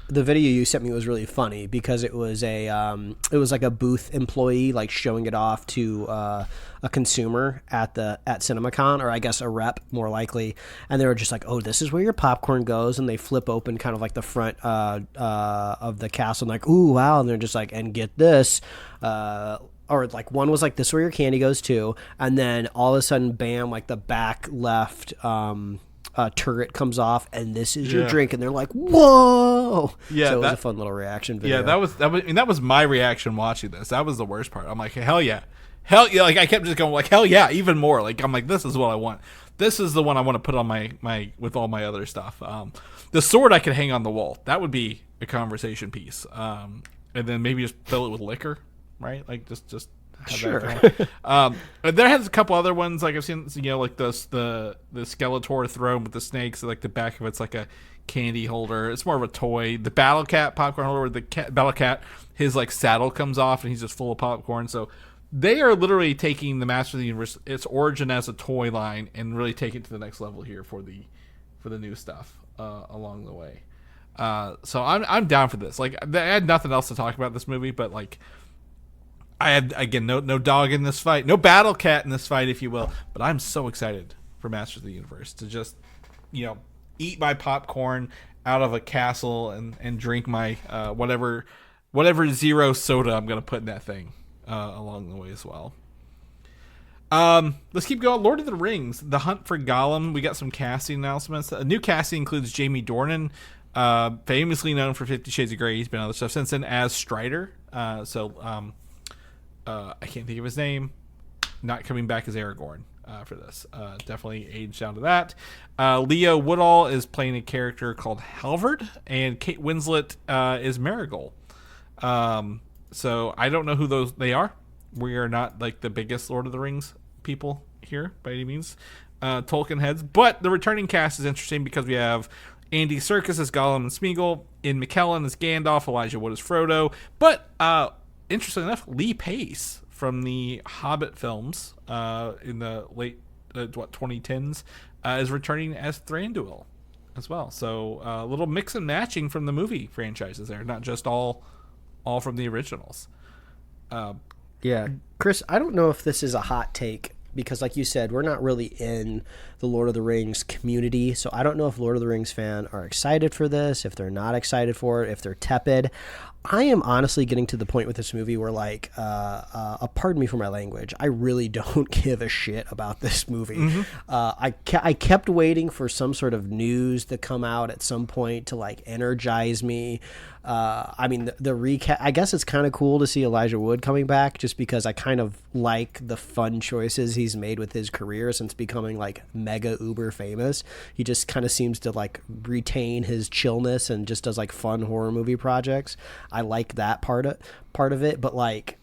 The video you sent me was really funny because it was like a booth employee like showing it off to a consumer at CinemaCon, or I guess a rep more likely, and they were just like, "Oh, this is where your popcorn goes," and they flip open kind of like the front of the castle, and like, "Ooh, wow!" and they're just like, "And get this." Or like one was like, "This is where your candy goes too," and then all of a sudden, bam! Like the back left turret comes off, and this is your drink, and they're like, "Whoa!" Yeah, so it was a fun little reaction video. Yeah, that was my reaction watching this. That was the worst part. I'm like, hell yeah. Like I kept just going like, hell yeah, even more. Like I'm like, this is what I want. This is the one I want to put on my with all my other stuff. The sword I could hang on the wall. That would be a conversation piece. And then maybe just fill it with liquor, right? Like just. Sure. There has a couple other ones like I've seen, like the Skeletor throne with the snakes. Like the back of it's like a candy holder. It's more of a toy. The Battle Cat popcorn holder, where the Battle Cat, his like saddle comes off and he's just full of popcorn. So they are literally taking the Master of the Universe, its origin as a toy line, and really take it to the next level here for the new stuff along the way. So I'm down for this. Like I had nothing else to talk about this movie, but like. I had, again, no dog in this fight. No battle cat in this fight, if you will. But I'm so excited for Masters of the Universe to just, eat my popcorn out of a castle and drink my whatever zero soda I'm going to put in that thing along the way as well. Let's keep going. Lord of the Rings, The Hunt for Gollum. We got some casting announcements. A new casting includes Jamie Dornan, famously known for 50 Shades of Grey. He's been on other stuff since then as Strider. I can't think of his name. Not coming back as Aragorn for this. Definitely aged down to that. Leo Woodall is playing a character called Halvard, and Kate Winslet is Marigold. So I don't know who they are. We are not like the biggest Lord of the Rings people here by any means. Tolkien heads, but the returning cast is interesting because we have Andy Serkis as Gollum and Smeagol, Ian McKellen as Gandalf, Elijah Wood as Frodo, but interestingly enough, Lee Pace from the Hobbit films in the late 2010s is returning as Thranduil as well. So a little mix and matching from the movie franchises there, not just all from the originals. Yeah, Chris, I don't know if this is a hot take because, like you said, we're not really in the Lord of the Rings community. So I don't know if Lord of the Rings fans are excited for this, if they're not excited for it, if they're tepid. I am honestly getting to the point with this movie where, like, pardon me for my language, I really don't give a shit about this movie. Mm-hmm. I kept waiting for some sort of news to come out at some point to, like, energize me. I mean, the recap, I guess it's kind of cool to see Elijah Wood coming back just because I kind of like the fun choices he's made with his career since becoming, like, mega uber famous. He just kind of seems to, like, retain his chillness and just does, like, fun horror movie projects. I like that part of it, but, like,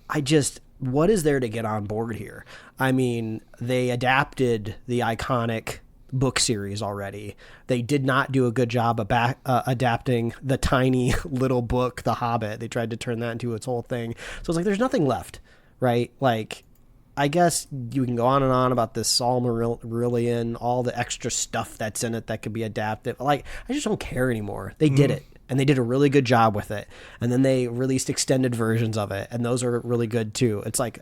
what is there to get on board here? I mean, they adapted the iconic book series already. They did not do a good job of adapting the tiny little book, The Hobbit. They tried to turn that into its whole thing. So it's like, there's nothing left, right? Like, I guess you can go on and on about this Silmarillion, all the extra stuff that's in it that could be adapted. Like, I just don't care anymore. They did it. And they did a really good job with it. And then they released extended versions of it. And those are really good too. It's like,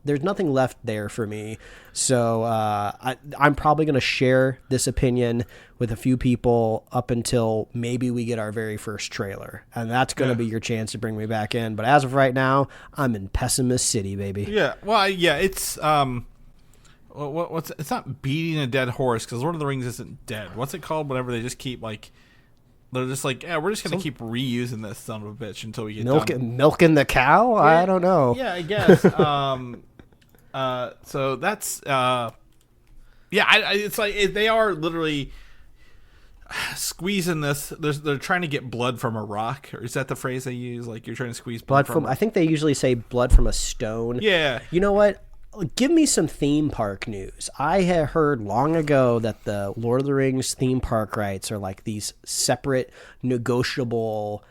there's nothing left there for me. So I'm probably going to share this opinion with a few people up until maybe we get our very first trailer. And that's going to be your chance to bring me back in. But as of right now, I'm in Pessimist City, baby. Yeah. Well, yeah, it's, it's not beating a dead horse because Lord of the Rings isn't dead. What's it called? Whenever they just keep, like, they're just like, yeah, we're just going to keep reusing this son of a bitch until we get done. Milking the cow? Yeah, I don't know. Yeah, I guess. So that's, it's like they are literally squeezing this. They're trying to get blood from a rock. Or is that the phrase they use? Like, you're trying to squeeze blood from I think they usually say blood from a stone. Yeah. You know what? Give me some theme park news. I had heard long ago that the Lord of the Rings theme park rights are like these separate negotiable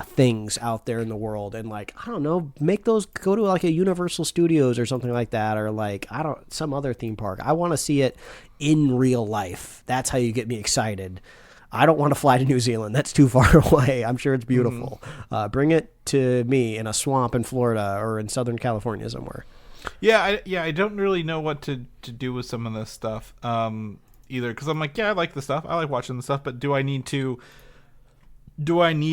things out there in the world. And, like, I don't know, make those go to like a Universal Studios or something like that. Or, like, some other theme park. I want to see it in real life. That's how you get me excited. I don't want to fly to New Zealand. That's too far away. I'm sure it's beautiful. Bring it to me in a swamp in Florida or in Southern California somewhere. Yeah, I don't really know what to do with some of this stuff either, because I'm like, yeah, I like the stuff, I like watching the stuff, but do I need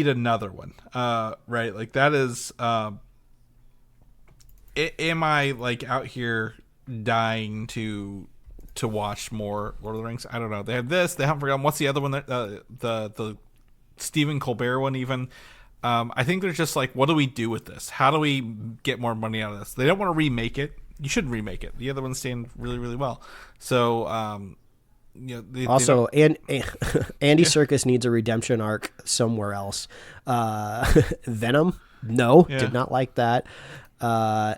another one? Right, like that is, am I like out here dying to watch more Lord of the Rings? I don't know. They have this. They haven't forgotten. What's the other one? The Stephen Colbert one even. I think they're just like, what do we do with this? How do we get more money out of this? They don't want to remake it. You should remake it. The other one's staying really, really well. So, Andy Serkis needs a redemption arc somewhere else. Venom, no, did not like that.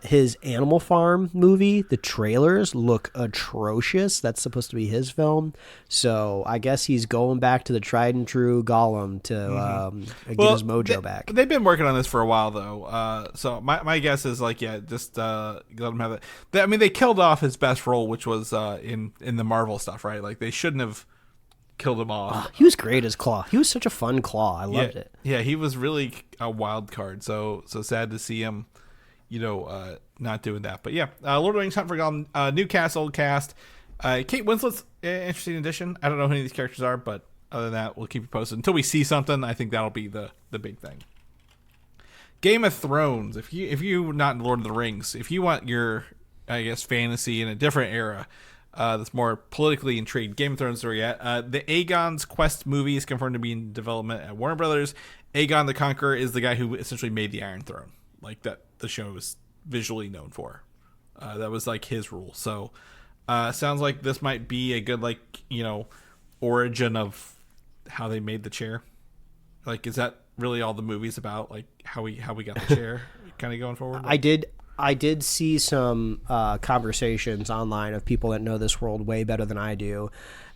His Animal Farm movie, the trailers look atrocious. That's supposed to be his film. So I guess he's going back to the tried and true Gollum to get his mojo back. They've been working on this for a while, though. So my guess is, like, just let him have it. They killed off his best role, which was in the Marvel stuff, right? Like, they shouldn't have killed him off. He was great as Claw. He was such a fun Claw. I loved it. Yeah, he was really a wild card. So sad to see him, not doing that. But yeah, Lord of the Rings Hunt for Gollum, new cast, old cast. Kate Winslet's interesting addition. I don't know who any of these characters are, but other than that, we'll keep you posted. Until we see something, I think that'll be the big thing. Game of Thrones. If you not in Lord of the Rings, if you want your, I guess, fantasy in a different era that's more politically intrigued, Game of Thrones where you're at. The Aegon's Quest movie is confirmed to be in development at Warner Brothers. Aegon the Conqueror is the guy who essentially made the Iron Throne. Like, that the show is visually known for. That was like his rule. So sounds like this might be a good, like, origin of how they made the chair. Like, is that really all the movie's about? Like, how we got the chair kind of going forward? I did see some conversations online of people that know this world way better than I do.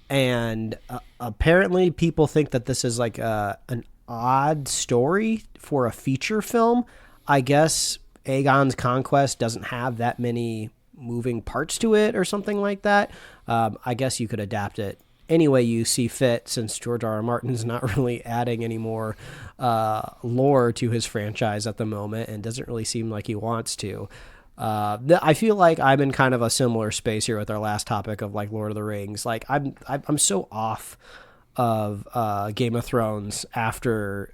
And apparently people think that this is like an odd story for a feature film. I guess Aegon's Conquest doesn't have that many moving parts to it or something like that. I guess you could adapt it any way you see fit, since George R.R. Martin's not really adding any more lore to his franchise at the moment and doesn't really seem like he wants to. I feel like I'm in kind of a similar space here with our last topic of like Lord of the Rings. Like I'm so off of Game of Thrones after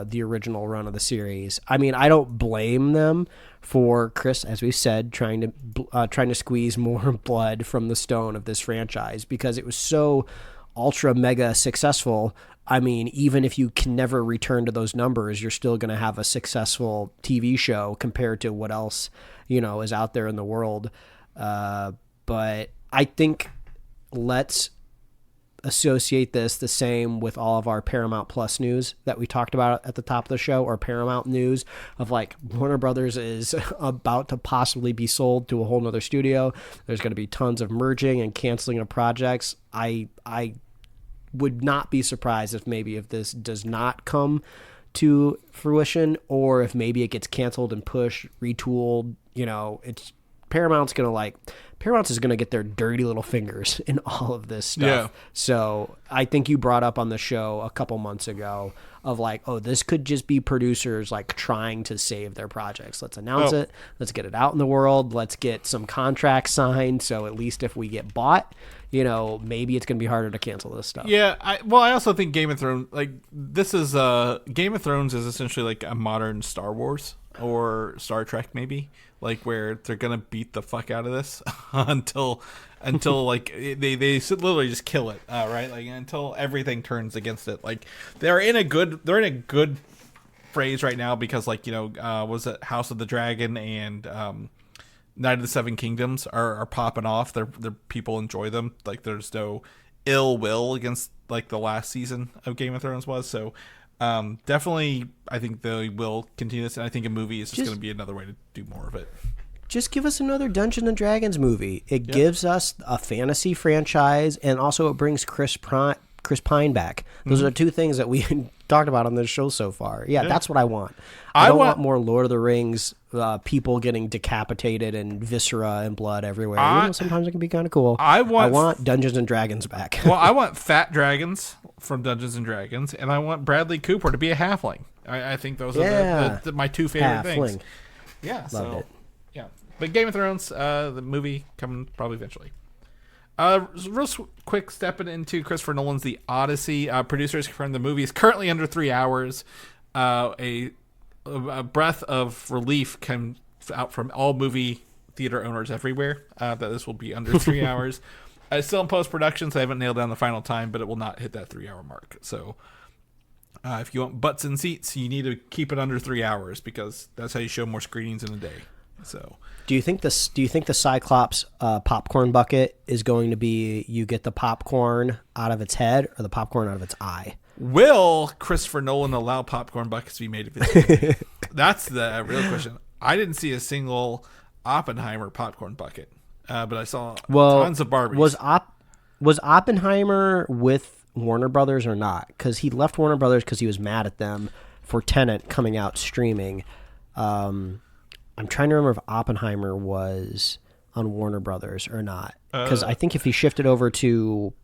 the original run of the series. I mean, I don't blame them for Chris, as we said, trying to squeeze more blood from the stone of this franchise, because it was so ultra mega successful. I mean, even if you can never return to those numbers, you're still going to have a successful TV show compared to what else, is out there in the world. But I think let's associate this the same with all of our Paramount Plus news that we talked about at the top of the show, or Paramount news of like Warner Brothers is about to possibly be sold to a whole nother studio. There's going to be tons of merging and canceling of projects. I would not be surprised if this does not come to fruition, or if maybe it gets canceled and pushed, retooled. Paramount's is going to get their dirty little fingers in all of this stuff. Yeah. So I think you brought up on the show a couple months ago of like, oh, this could just be producers like trying to save their projects. Let's announce it. Let's get it out in the world. Let's get some contracts signed. So at least if we get bought, maybe it's going to be harder to cancel this stuff. Yeah. I also think Game of Thrones, Game of Thrones is essentially like a modern Star Wars or Star Trek, maybe, like where they're going to beat the fuck out of this until like they literally just kill it, right? Like until everything turns against it. Like they're in a good phrase right now, because like, was it House of the Dragon and Night of the Seven Kingdoms are popping off. They're people enjoy them. Like there's no ill will against like the last season of Game of Thrones was. So definitely I think they will continue this, and I think a movie is just going to be another way to do more of it. Just give us another Dungeons and Dragons movie. It gives us a fantasy franchise, and also it brings Chris Pine back. Those are the two things that we talked about on this show so far. Yeah, that's what I want. I don't want more Lord of the Rings, people getting decapitated and viscera and blood everywhere. Sometimes it can be kind of cool. I want Dungeons and Dragons back. Well, I want fat dragons from Dungeons and Dragons, and I want Bradley Cooper to be a halfling. I think those are my two favorite things. Yeah, loved it. Yeah, but Game of Thrones, the movie coming probably eventually. Quick stepping into Christopher Nolan's The Odyssey. Producers confirmed the movie is currently under 3 hours. A breath of relief comes out from all movie theater owners everywhere that this will be under 3 hours. It's still in post-production, so I haven't nailed down the final time, but it will not hit that 3 hour mark. So if you want butts and seats, you need to keep it under 3 hours, because that's how you show more screenings in a day. So, do you think the Cyclops popcorn bucket is going to be you get the popcorn out of its head or the popcorn out of its eye? Will Christopher Nolan allow popcorn buckets to be made of his? That's the real question. I didn't see a single Oppenheimer popcorn bucket, but I saw tons of Barbies. Was Oppenheimer with Warner Brothers or not? Because he left Warner Brothers because he was mad at them for Tenet coming out streaming. I'm trying to remember if Oppenheimer was on Warner Brothers or not. Because I think if he shifted over to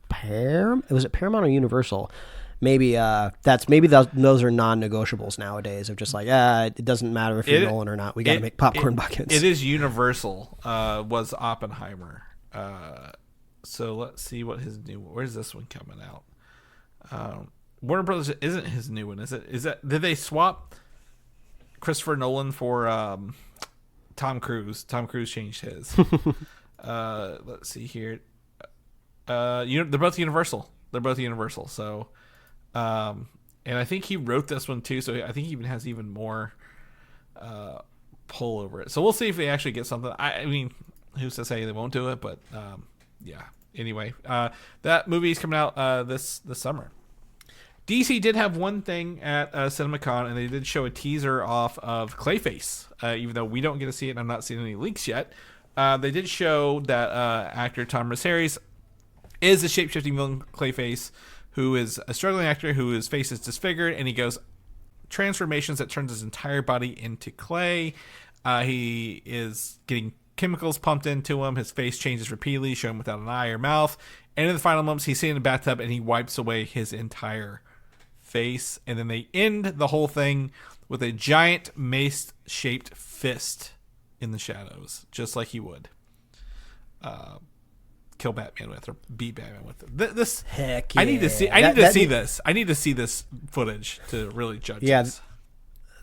was it Paramount or Universal? Maybe those are non-negotiables nowadays. Of just like, it doesn't matter if you're Nolan or not. We got to make popcorn buckets. It is Universal. Was Oppenheimer. So let's see what his new. Where's this one coming out? Warner Brothers isn't his new one, is it? Did they swap Christopher Nolan for Tom Cruise? Tom Cruise changed his. Let's see here. They're both Universal. So, and I think he wrote this one too. So I think he even has even more pull over it. So we'll see if they actually get something. I mean, who's to say they won't do it? But yeah. Anyway, that movie is coming out this summer. DC did have one thing at CinemaCon, and they did show a teaser off of Clayface. Even though we don't get to see it, and I'm not seeing any leaks yet. They did show that actor Tom Harris is a shape-shifting villain Clayface, who is a struggling actor whose face is disfigured, and he goes transformations that turns his entire body into clay. He is getting chemicals pumped into him. His face changes repeatedly, shown without an eye or mouth. And in the final moments, he's sitting in the bathtub and he wipes away his entire face. And then they end the whole thing with a giant mace-shaped fist in the shadows, just like he would kill Batman with or beat Batman with. This heck yeah. I need to see. I need to see this. I need to see this footage to really judge this.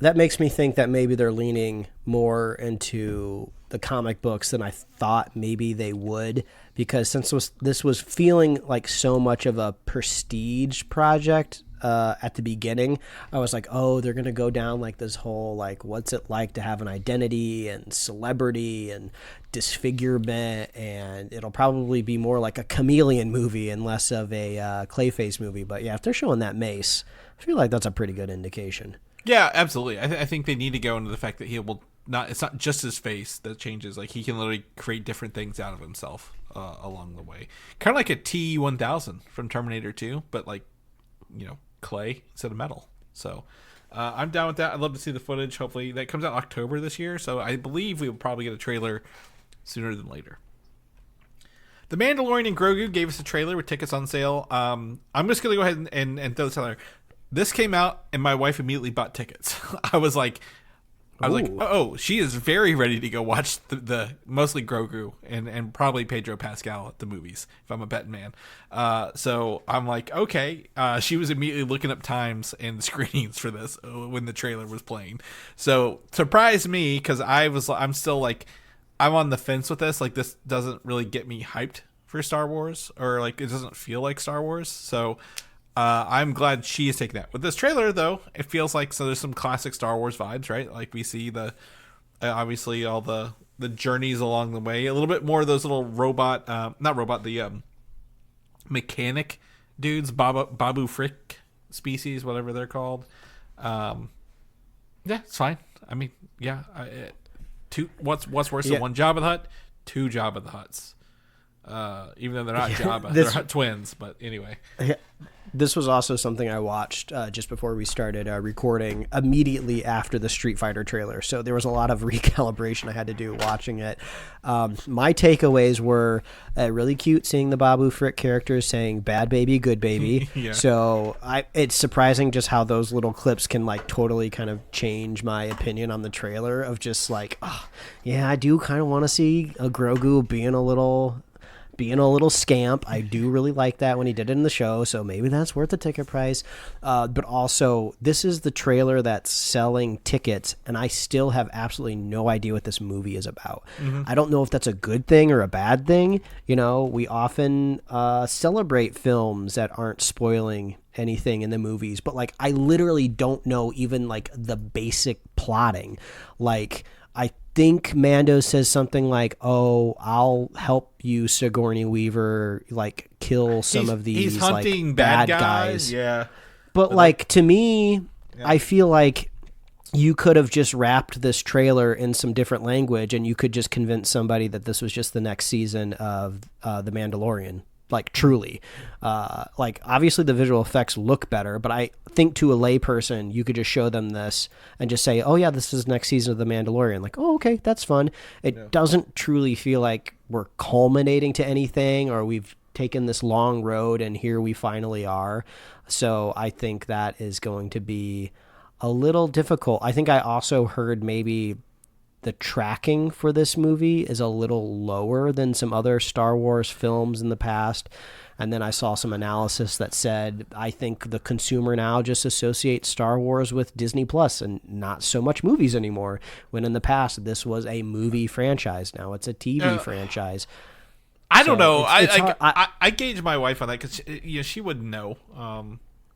That makes me think that maybe they're leaning more into the comic books than I thought maybe they would, because since this was feeling like so much of a prestige project at the beginning, I was like, oh, they're going to go down like this whole, like, what's it like to have an identity and celebrity and disfigurement, and it'll probably be more like a chameleon movie and less of a Clayface movie. But yeah, if they're showing that mace, I feel like that's a pretty good indication. Yeah, absolutely. I think they need to go into the fact that he will not. It's not just his face that changes. Like, he can literally create different things out of himself along the way. Kind of like a T-1000 from Terminator 2, but like, clay instead of metal. So I'm down with that. I'd love to see the footage. Hopefully that comes out October this year. So I believe we will probably get a trailer sooner than later. The Mandalorian and Grogu gave us a trailer with tickets on sale. I'm just going to go ahead and throw this out there. This came out, and my wife immediately bought tickets. I was like, oh, she is very ready to go watch the mostly Grogu and probably Pedro Pascal at the movies, if I'm a betting man. So I'm like, okay. She was immediately looking up times and screenings for this when the trailer was playing. So surprised me, because I'm still like, I'm on the fence with this. Like, this doesn't really get me hyped for Star Wars, or like, it doesn't feel like Star Wars. So I'm glad she is taking that. With this trailer, though, it feels like, so there's some classic Star Wars vibes, right? Like, we see the obviously all the journeys along the way. A little bit more of those little mechanic dudes, Babu Frick species, whatever they're called. Yeah, it's fine. I mean, yeah. What's worse than one Jabba the Hutt? Two Jabba the Hutts. Even though they're not Jabba, they're twins. But anyway. Yeah. This was also something I watched just before we started recording, immediately after the Street Fighter trailer. So there was a lot of recalibration I had to do watching it. My takeaways were really cute seeing the Babu Frick characters saying "bad baby, good baby." Yeah. So it's surprising just how those little clips can like totally kind of change my opinion on the trailer of just like, oh, yeah, I do kind of want to see a Grogu being a little scamp. I do really like that when he did it in the show, so maybe that's worth the ticket price. But also, this is the trailer that's selling tickets, and I still have absolutely no idea what this movie is about. Mm-hmm. I don't know if that's a good thing or a bad thing. We often celebrate films that aren't spoiling anything in the movies, but like, I literally don't know even like the basic plotting. Like, I think Mando says something like, "Oh, I'll help you, Sigourney Weaver, like kill some of these hunting like bad guys." Yeah, but like, to me, yeah. I feel like you could have just wrapped this trailer in some different language, and you could just convince somebody that this was just the next season of The Mandalorian. Like, truly. Like, obviously the visual effects look better, but I think to a layperson, you could just show them this and just say, oh yeah, this is next season of The Mandalorian. Like, oh, okay, that's fun. It doesn't truly feel like we're culminating to anything, or we've taken this long road and here we finally are. So I think that is going to be a little difficult. I think I also heard maybe the tracking for this movie is a little lower than some other Star Wars films in the past. And then I saw some analysis that said, I think the consumer now just associates Star Wars with Disney Plus and not so much movies anymore, when in the past this was a movie franchise. Now it's a TV franchise. I don't know. I gauge my wife on that because she wouldn't know.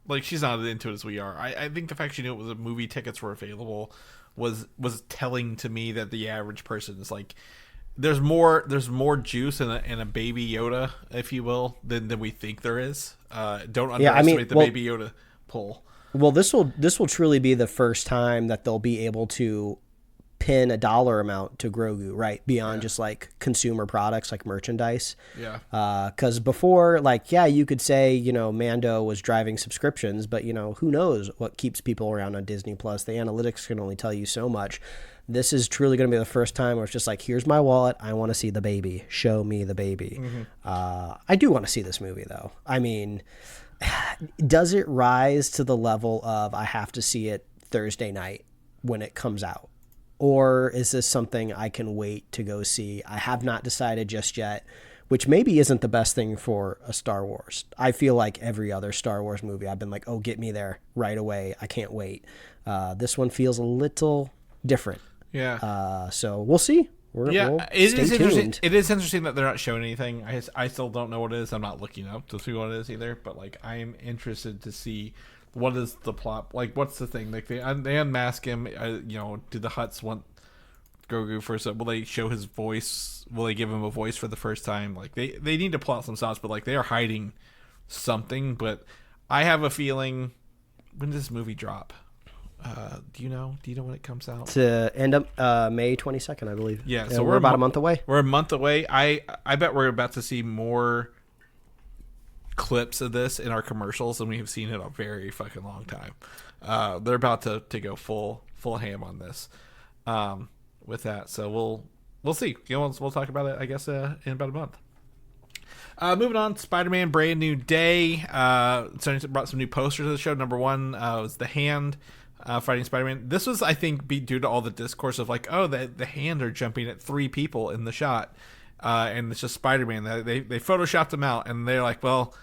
Like, she's not as into it as we are. I think the fact she knew it was a movie, tickets were available, was telling to me that the average person is like, there's more juice in a baby Yoda, if you will, than we think there is. Don't underestimate the baby Yoda pull. Well, this will truly be the first time that they'll be able to pin a dollar amount to Grogu, right? Beyond just like consumer products like merchandise. Yeah. Because before, like, yeah, you could say, you know, Mando was driving subscriptions, but, you know, who knows what keeps people around on Disney Plus? The analytics can only tell you so much. This is truly going to be the first time where it's just like, here's my wallet. I want to see the baby. Show me the baby. I do want to see this movie, though. I mean, does it rise to the level of I have to see it Thursday night when it comes out? Or is this something I can wait to go see? I have not decided just yet, which maybe isn't the best thing for a Star Wars. I feel like every other Star Wars movie, I've been like, oh, get me there right away. I can't wait. This one feels a little different. Yeah. So we'll see. We'll it is interesting. It is interesting that they're not showing anything. I still don't know what it is. I'm not looking up to see what it is either. But like, I am interested to see what is the plot. Like, what's the thing? Like, they unmask him. You know, do the Hutts want Grogu first? Will they show his voice? Will they give him a voice for the first time? Like, they need to plot some stuff, but like, they are hiding something. But I have a feeling, when does this movie drop? Do you know when it comes out? To end up May 22nd, I believe. Yeah, so we're about a month away. We're a month away. I bet we're about to see more clips of this in our commercials than we have seen in a very fucking long time. They're about to go full ham on this. With that, so we'll see. You know, we'll talk about it, I guess, in about a month. Moving on, Spider-Man Brand New Day. Sony brought some new posters to the show. Number one was the Hand fighting Spider-Man. This was, I think, due to all the discourse of like, oh, the Hand are jumping at 3 people in the shot, and it's just Spider-Man. They photoshopped him out, and they're like, well,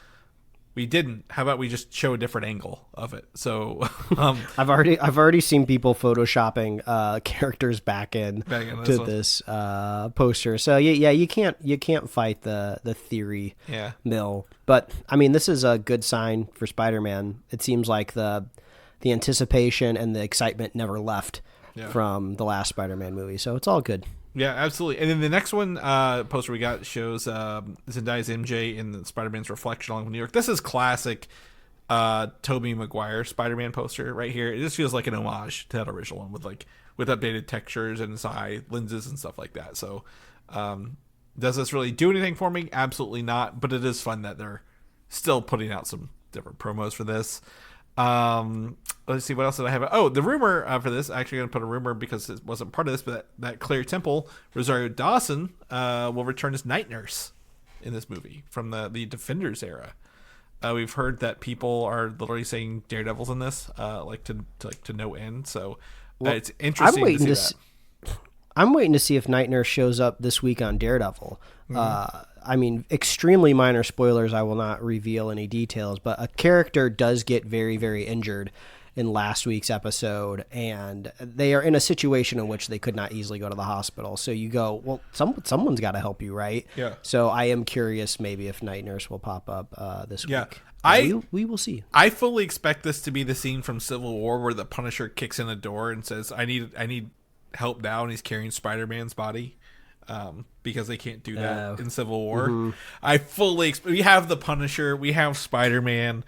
we didn't. How about we just show a different angle of it? So I've already seen people photoshopping characters back in to this poster. So yeah, you can't fight the theory mill. But I mean, this is a good sign for Spider-Man. It seems like the anticipation and the excitement never left from the last Spider-Man movie. So it's all good. Yeah, absolutely. And then the next one poster we got shows Zendaya's MJ in the Spider-Man's reflection along with New York. This is classic Tobey Maguire Spider-Man poster right here. It just feels like an homage to that original one with updated textures and his eye lenses and stuff like that. So does this really do anything for me? Absolutely not. But it is fun that they're still putting out some different promos for this. Let's see, what else did I have? Oh, the rumor for this, actually going to put a rumor because it wasn't part of this, but that Claire Temple, Rosario Dawson, will return as Night Nurse in this movie from the Defenders era. We've heard that people are literally saying Daredevil's in this, to no end. So it's interesting to see that. I'm waiting to see if Night Nurse shows up this week on Daredevil. I mean, extremely minor spoilers. I will not reveal any details, but a character does get very, very injured in last week's episode, and they are in a situation in which they could not easily go to the hospital. So you go, well, someone's got to help you, right? Yeah. So I am curious maybe if Night Nurse will pop up this week. We will see. I fully expect this to be the scene from Civil War where the Punisher kicks in a door and says, I need help now, and he's carrying Spider-Man's body. Because they can't do that in Civil War. Mm-hmm. I fully we have the Punisher, we have Spider-Man.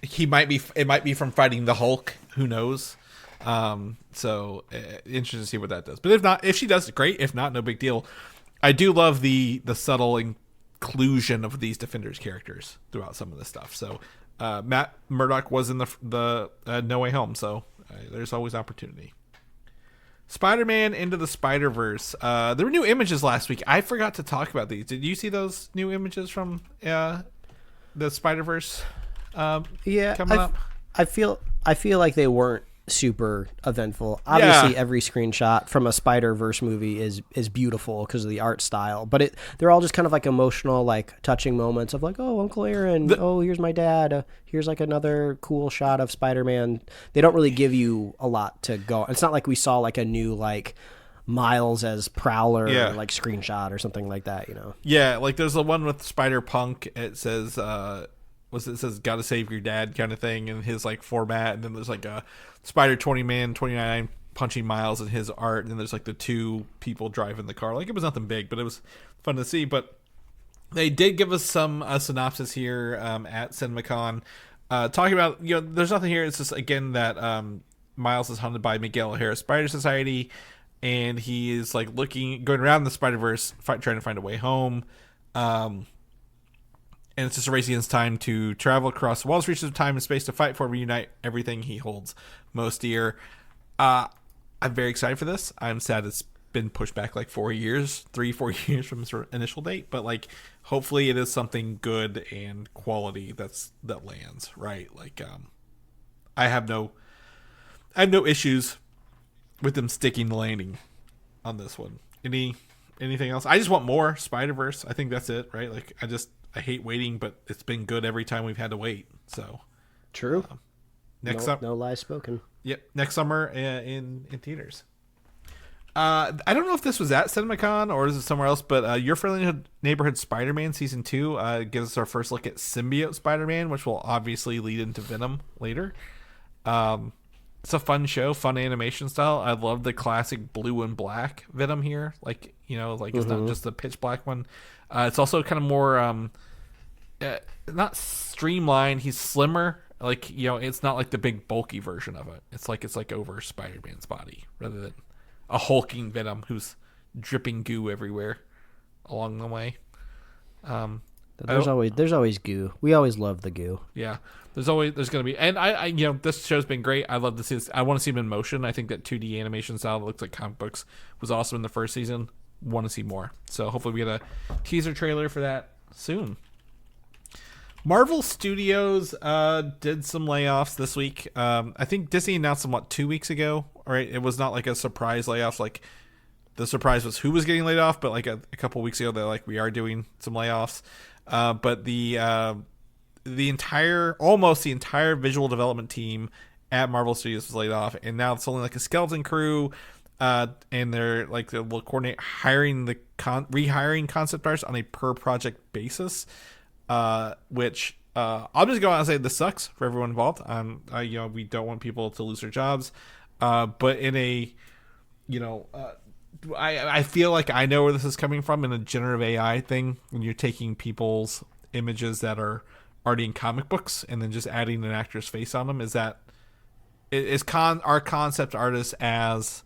It might be from fighting the Hulk. Who knows? So interesting to see what that does. But if she does, great. If not, no big deal. I do love the subtle inclusion of these Defenders characters throughout some of this stuff. So Matt Murdock was in the No Way Home. So there's always opportunity. Spider-Man Into the Spider-Verse. There were new images last week. I forgot to talk about these. Did you see those new images from the Spider-Verse coming up? I feel like they weren't super eventful. Obviously, every screenshot from a Spider-Verse movie is beautiful because of the art style, but they're all just kind of like emotional, like touching moments of like, oh, Uncle Aaron, here's my dad, here's like another cool shot of Spider-Man. They don't really give you a lot to go. It's not like we saw like a new like Miles as Prowler like screenshot or something like that, you know? Yeah, like there's the one with Spider-Punk. It says says gotta save your dad kind of thing in his like format, and then there's like a Spider 29 punching Miles in his art, and then there's like the 2 people driving the car. Like, it was nothing big, but it was fun to see. But they did give us some synopsis here at CinemaCon, talking about, there's nothing here. It's just again that Miles is hunted by Miguel O'Hara Spider Society. and he is like going around the Spider-Verse, trying to find a way home. And it's just erasing his time to travel across the wildest reaches of time and space to fight for, reunite everything he holds most dear. I'm very excited for this. I'm sad it's been pushed back like 4 years from its initial date, but like hopefully it is something good and quality that lands right. Like I have no issues with them sticking the landing on this one. Anything else? I just want more Spider-Verse. I think that's it, right? Like I hate waiting, but it's been good every time we've had to wait. So true. No lies spoken. Yep, next summer in theaters. I don't know if this was at CinemaCon or is it somewhere else, but Your Friendly Neighborhood Spider-Man Season 2 gives us our first look at Symbiote Spider-Man, which will obviously lead into Venom later. It's a fun show, fun animation style. I love the classic blue and black Venom here. Like, it's not just the pitch black one. It's also kind of more, not streamlined. He's slimmer. Like, it's not like the big bulky version of it. It's like over Spider-Man's body rather than a hulking Venom who's dripping goo everywhere along the way. There's always goo. We always love the goo. Yeah, there's going to be, and I this show's been great. I love to see this. I want to see him in motion. I think that 2D animation style that looks like comic books was awesome in the first season. Want to see more. So hopefully we get a teaser trailer for that soon. Marvel Studios did some layoffs this week. I think Disney announced them 2 weeks ago. Right, it was not like a surprise layoff. Like the surprise was who was getting laid off, but like a couple weeks ago they're like, we are doing some layoffs. But the entire visual development team at Marvel Studios was laid off, and now it's only like a skeleton crew. And they're like they'll coordinate rehiring concept artists on a per project basis. Which I'll just go out and say this sucks for everyone involved. We don't want people to lose their jobs. But in a, I feel like I know where this is coming from in a generative AI thing. When you're taking people's images that are already in comic books and then just adding an actor's face on them, are concept artists as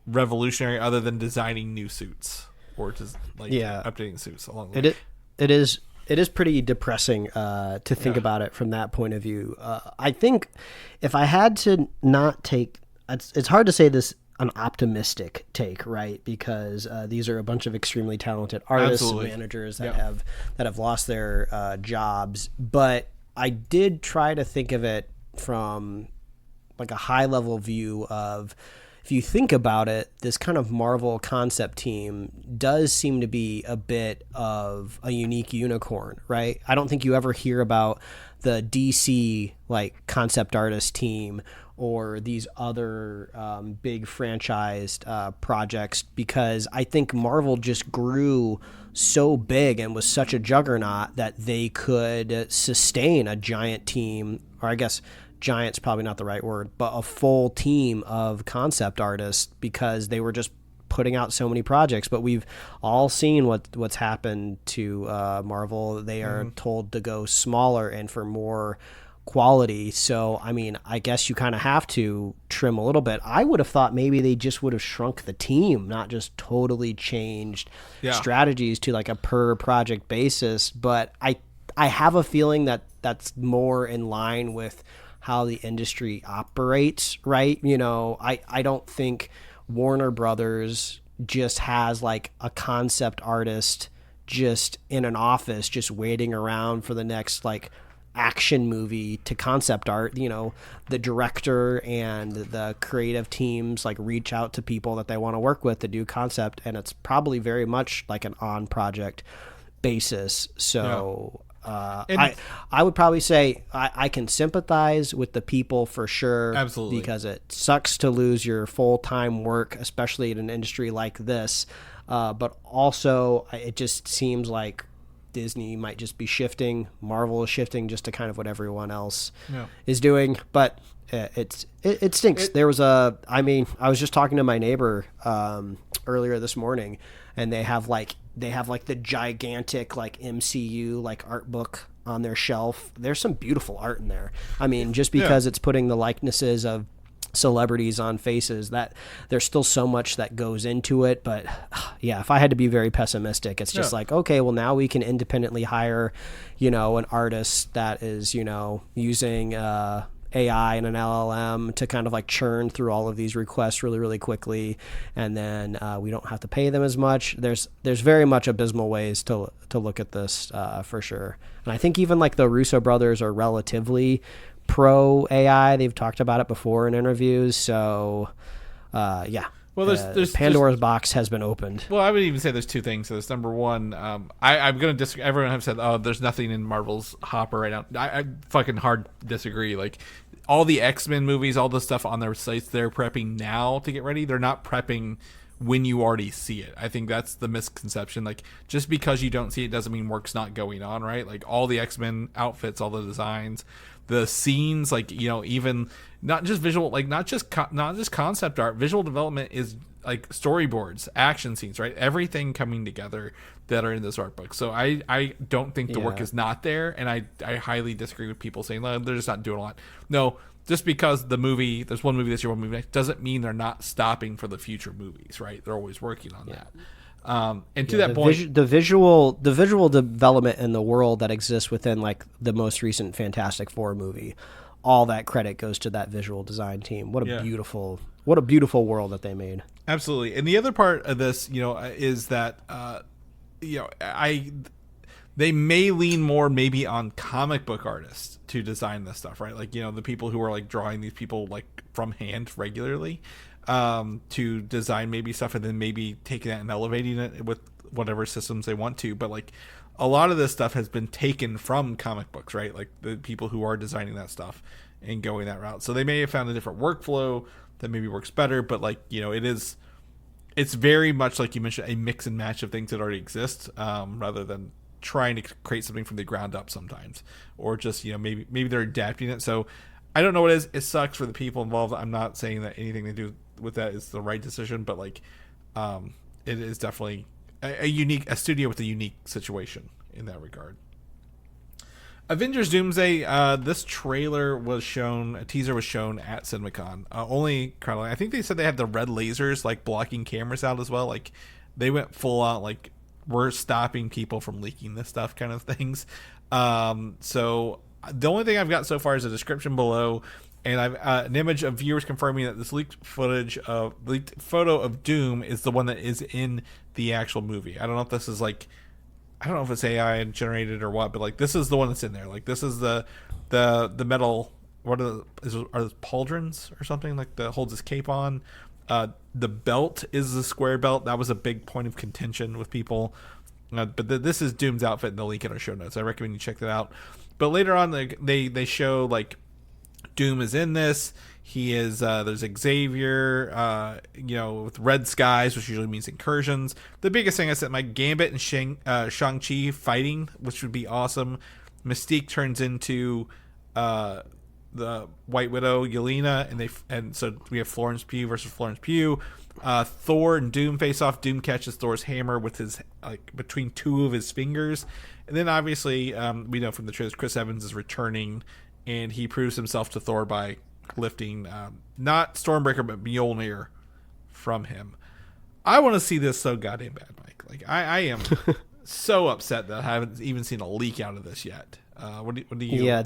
revolutionary other than designing new suits or just updating suits along the way? It is pretty depressing to think about it from that point of view. I think if I had to not take, it's hard to say this an optimistic take, right? Because these are a bunch of extremely talented artists and managers that have lost their jobs. But I did try to think of it from like a high level view of, if you think about it, this kind of Marvel concept team does seem to be a bit of a unique unicorn, right? I don't think you ever hear about the DC like concept artist team or these other big franchised projects, because I think Marvel just grew so big and was such a juggernaut that they could sustain a giant team, or I guess giant's probably not the right word, but a full team of concept artists, because they were just putting out so many projects. But we've all seen what's happened to Marvel. They are told to go smaller and for more quality. So, I mean, I guess you kind of have to trim a little bit. I would have thought maybe they just would have shrunk the team, not just totally changed strategies to like a per project basis. But I have a feeling that that's more in line with how the industry operates, right? I don't think Warner Brothers just has like a concept artist just in an office just waiting around for the next like action movie to concept art. The director and the creative teams like reach out to people that they want to work with to do concept, and it's probably very much like an on project basis. So I would probably say I can sympathize with the people for sure. Absolutely. Because it sucks to lose your full-time work, especially in an industry like this. But also, it just seems like Disney might just be shifting. Marvel is shifting just to kind of what everyone else is doing. But it stinks. I was just talking to my neighbor earlier this morning, and they have like the gigantic like MCU like art book on their shelf. There's some beautiful art in there. I mean, just because it's putting the likenesses of celebrities on faces, that there's still so much that goes into it. But yeah, if I had to be very pessimistic, it's just like, okay, well, now we can independently hire, an artist that is, using AI and an LLM to kind of like churn through all of these requests really, really quickly, and then we don't have to pay them as much. There's very much abysmal ways to look at this for sure. And I think even like the Russo brothers are relatively pro AI. They've talked about it before in interviews. So yeah. Well, there's Pandora's box has been opened. Well, I would even say there's two things. So there's number one, I'm going to disagree. Everyone has said, oh, there's nothing in Marvel's hopper right now. I fucking hard disagree. Like, all the X-Men movies, all the stuff on their sites, they're prepping now to get ready. They're not prepping when you already see it. I think that's the misconception. Like, just because you don't see it doesn't mean work's not going on, right? Like, all the X-Men outfits, all the designs, the scenes, like, even not just visual, like not just concept art, visual development is like storyboards, action scenes, right? Everything coming together that are in this art book. So I don't think the work is not there, and I highly disagree with people saying they're just not doing a lot. No, just because there's one movie this year, one movie next, doesn't mean they're not stopping for the future movies, right? They're always working on that. And to that point, the visual development in the world that exists within like the most recent Fantastic Four movie, all that credit goes to that visual design team. What a beautiful world that they made. Absolutely. And the other part of this, is that they may lean more maybe on comic book artists to design this stuff, right? Like, the people who are like drawing these people like from hand regularly, to design maybe stuff, and then maybe taking that and elevating it with whatever systems they want to. But like, a lot of this stuff has been taken from comic books, right? Like the people who are designing that stuff and going that route. So they may have found a different workflow that maybe works better, but like, it's very much like you mentioned, a mix and match of things that already exist, rather than trying to create something from the ground up sometimes, or just, maybe they're adapting it. So I don't know what it is. It sucks for the people involved. I'm not saying that anything they do with that is the right decision, but like, it is definitely a studio with a unique situation in that regard. Avengers Doomsday, this trailer was shown, a teaser was shown at CinemaCon. Only kind of, I think they said they had the red lasers like blocking cameras out as well. Like, they went full out, like, we're stopping people from leaking this stuff kind of things. So the only thing I've got so far is a description below, and I've an image of viewers confirming that this leaked photo of Doom is the one that is in the actual movie. I don't know if this is like, I don't know if it's AI generated or what, but like, this is the one that's in there. Like, this is the metal. What are those pauldrons or something like that holds his cape on? The belt is the square belt. That was a big point of contention with people. But this is Doom's outfit in the link in our show notes. I recommend you check that out. But later on, they show like Doom is in this. He is there's Xavier, with red skies, which usually means incursions. The biggest thing is that my Gambit and Shang-Chi fighting, which would be awesome. Mystique turns into the White Widow, Yelena, and so we have Florence Pugh versus Florence Pugh. Thor and Doom face off. Doom catches Thor's hammer with his between two of his fingers, and then obviously we know from the trailers Chris Evans is returning, and he proves himself to Thor by lifting not Stormbreaker but Mjolnir from him. I want to see this so goddamn bad, Mike. Like, I am so upset that I haven't even seen a leak out of this yet. What do you? Yeah,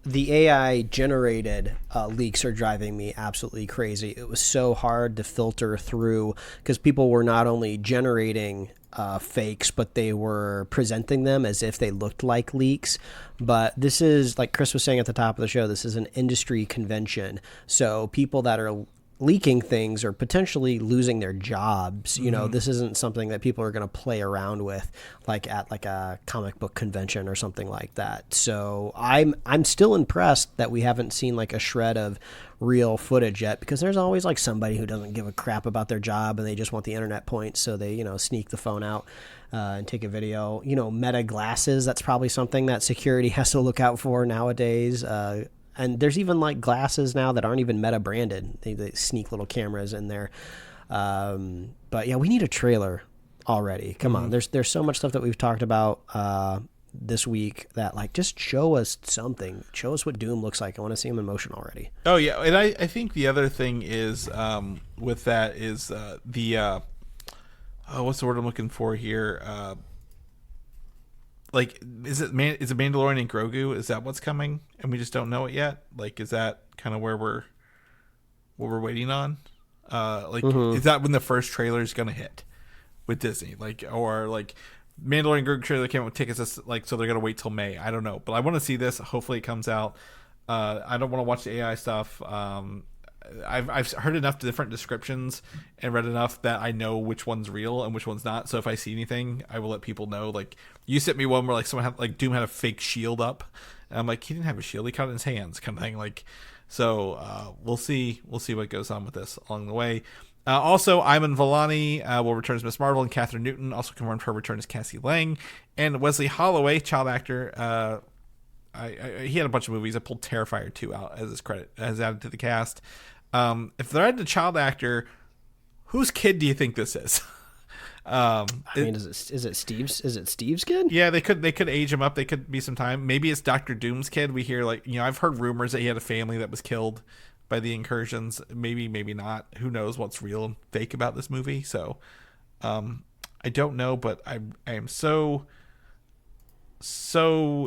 the AI generated leaks are driving me absolutely crazy. It was so hard to filter through because people were not only generating fakes, but they were presenting them as if they looked like leaks. But this is, like Chris was saying at the top of the show, this is an industry convention. So people that are leaking things are potentially losing their jobs. This isn't something that people are going to play around with like at like a comic book convention or something like that. So I'm still impressed that we haven't seen like a shred of real footage yet, because there's always like somebody who doesn't give a crap about their job and they just want the internet points, so they sneak the phone out and take a video. Meta glasses, that's probably something that security has to look out for nowadays. And there's even like glasses now that aren't even Meta branded. They sneak little cameras in there. But yeah, we need a trailer already. Come on, there's so much stuff that we've talked about. this week that like just show us something, show us what Doom looks like. I want to see him in motion already. Oh yeah, and I think the other thing is with that is what's the word I'm looking for here? Like, is it Mandalorian and Grogu? Is that what's coming, and we just don't know it yet? Like, is that kind of where we're waiting on? Is that when the first trailer is gonna hit with Disney? Like, or like Mandalorian and Grogu trailer came out with tickets, like, so they're gonna wait till May. I don't know, but I want to see this. Hopefully, it comes out. I don't want to watch the AI stuff. I've heard enough different descriptions and read enough that I know which one's real and which one's not. So if I see anything, I will let people know. Like, you sent me one where like someone had, like, Doom had a fake shield up, and I'm like, he didn't have a shield, he caught it in his hands, kind of thing. Like, so we'll see what goes on with this along the way. Also, Iman Vellani will return as Miss Marvel, and Catherine Newton also confirmed her return as Cassie Lang, and Wesley Holloway, child actor. He had a bunch of movies. I pulled Terrifier 2 out as his credit, as added to the cast. If they're adding a child actor, whose kid do you think this is? I mean, is it Steve's? Is it Steve's kid? Yeah, they could age him up. They could be some time. Maybe it's Doctor Doom's kid. We hear, like, I've heard rumors that he had a family that was killed by the incursions. Maybe not. Who knows what's real and fake about this movie? So, I don't know, but I am so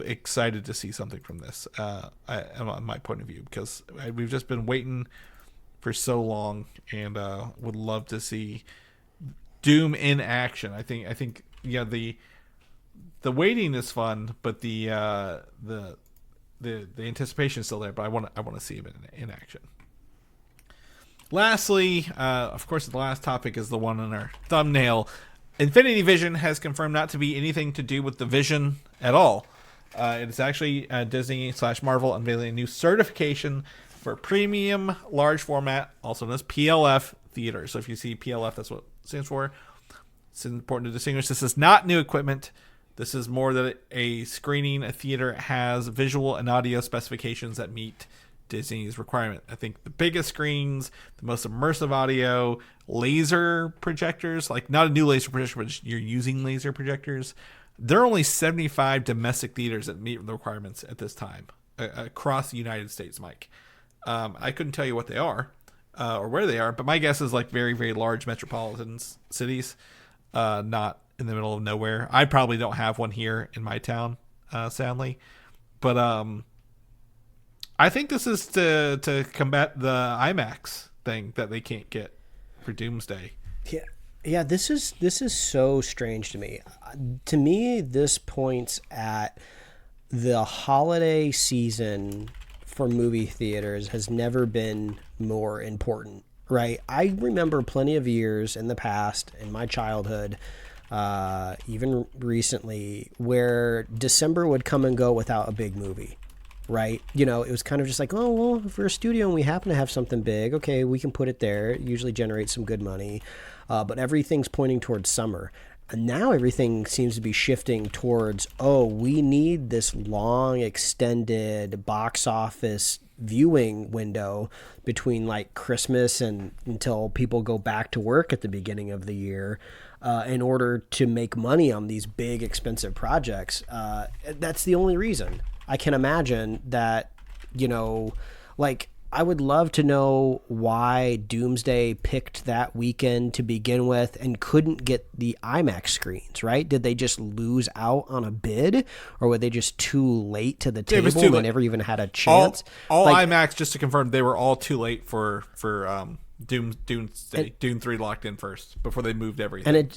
excited to see something from this. On my point of view, because we've just been waiting for so long, and would love to see Doom in action. I think the waiting is fun, but the anticipation is still there. But I want to see him in action. Lastly, of course, the last topic is the one on our thumbnail. Infinity Vision has confirmed not to be anything to do with the Vision at all. It is actually Disney/Marvel unveiling a new certification for premium large format, also known as PLF theater. So if you see PLF, that's what it stands for. It's important to distinguish. This is not new equipment. This is more that a theater has visual and audio specifications that meet Disney's requirement. I think the biggest screens, the most immersive audio, laser projectors, like not a new laser projector, but you're using laser projectors. There are only 75 domestic theaters that meet the requirements at this time across the United States, Mike. I couldn't tell you what they are or where they are, but my guess is like very, very large metropolitan cities, not in the middle of nowhere. I probably don't have one here in my town, sadly. But I think this is to combat the IMAX thing that they can't get for Doomsday. Yeah. This is so strange to me. To me, this points at the holiday season for movie theaters has never been more important, right? I remember plenty of years in the past, in my childhood, even recently, where December would come and go without a big movie, right? It was kind of just like, oh, well, if we're a studio and we happen to have something big, okay, we can put it there. It usually generates some good money, but everything's pointing towards summer. And now everything seems to be shifting towards, oh, we need this long, extended box office viewing window between like Christmas and until people go back to work at the beginning of the year in order to make money on these big, expensive projects. That's the only reason. I can imagine that, like, I would love to know why Doomsday picked that weekend to begin with and couldn't get the IMAX screens, right? Did they just lose out on a bid, or were they just too late to the table and they never even had a chance? All IMAX, just to confirm, they were all too late for Doomsday. Doom 3 locked in first before they moved everything.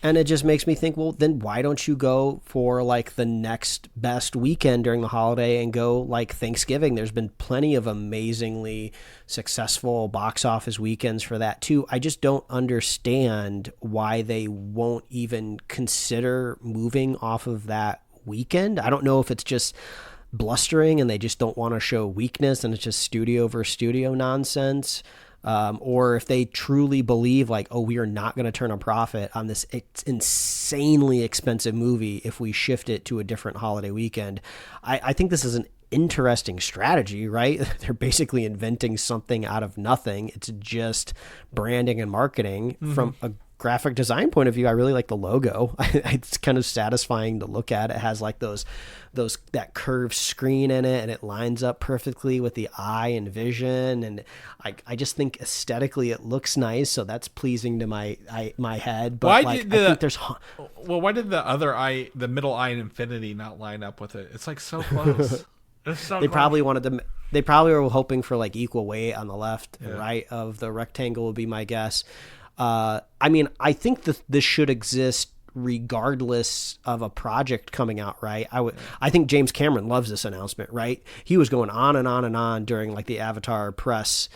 And it just makes me think, well, then why don't you go for like the next best weekend during the holiday and go like Thanksgiving? There's been plenty of amazingly successful box office weekends for that too. I just don't understand why they won't even consider moving off of that weekend. I don't know if it's just blustering and they just don't want to show weakness and it's just studio versus studio nonsense. Or if they truly believe like, oh, we are not going to turn a profit on this insanely expensive movie if we shift it to a different holiday weekend. I think this is an interesting strategy, right? They're basically inventing something out of nothing. It's just branding and marketing from a graphic design point of view, I really like the logo. It's kind of satisfying to look at. It has like that curved screen in it, and it lines up perfectly with the eye and vision. And I just think aesthetically it looks nice, so that's pleasing to my head. But I think there's why did the other eye, the middle eye in Infinity, not line up with it? It's like so close. They probably wanted to. They probably were hoping for like equal weight on the left and right of the rectangle, would be my guess. I mean, I think that this should exist regardless of a project coming out, right? I think James Cameron loves this announcement, right? He was going on and on and on during like the Avatar press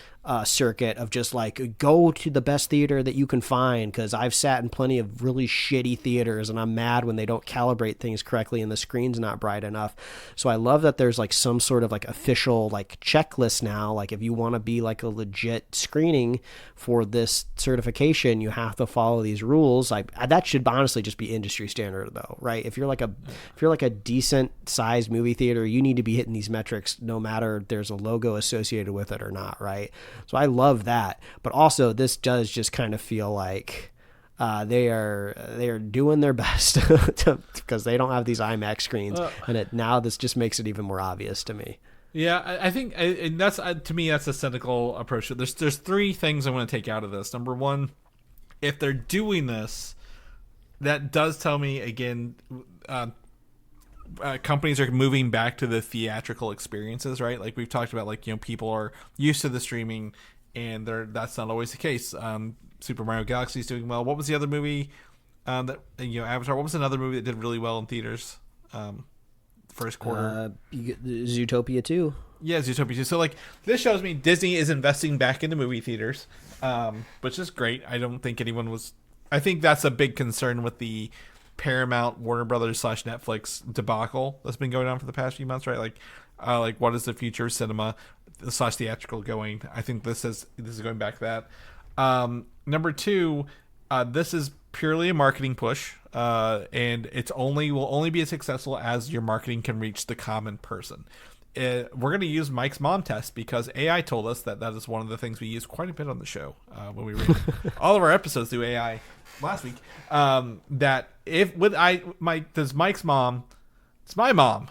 circuit of just like, go to the best theater that you can find, because I've sat in plenty of really shitty theaters and I'm mad when they don't calibrate things correctly and the screen's not bright enough. So I love that there's like some sort of like official like checklist now. Like if you want to be like a legit screening for this certification, you have to follow these rules. That should honestly just be industry standard though, right? If you're like a decent sized movie theater, you need to be hitting these metrics no matter if there's a logo associated with it or not, right? So I love that, but also this does just kind of feel like they are doing their best because they don't have these IMAX screens, and now this just makes it even more obvious to me. Yeah, I think, and that's to me that's a cynical approach. There's three things I want to take out of this. Number one, if they're doing this, that does tell me again. Companies are moving back to the theatrical experiences, right? Like we've talked about, like, people are used to the streaming, and that's not always the case. Super Mario Galaxy is doing well. What was the other movie Avatar? What was another movie that did really well in theaters? First quarter, Zootopia 2. Yeah, Zootopia 2. So like this shows me Disney is investing back into movie theaters, which is great. I don't think anyone was. I think that's a big concern with the Paramount, Warner Brothers / Netflix debacle that's been going on for the past few months, right? Like what is the future of cinema / theatrical going? I think this is going back to that. Number two, this is purely a marketing push, and will only be as successful as your marketing can reach the common person. We're going to use Mike's mom test because AI told us that is one of the things we use quite a bit on the show when we read all of our episodes through AI last week. That does Mike's mom, it's my mom,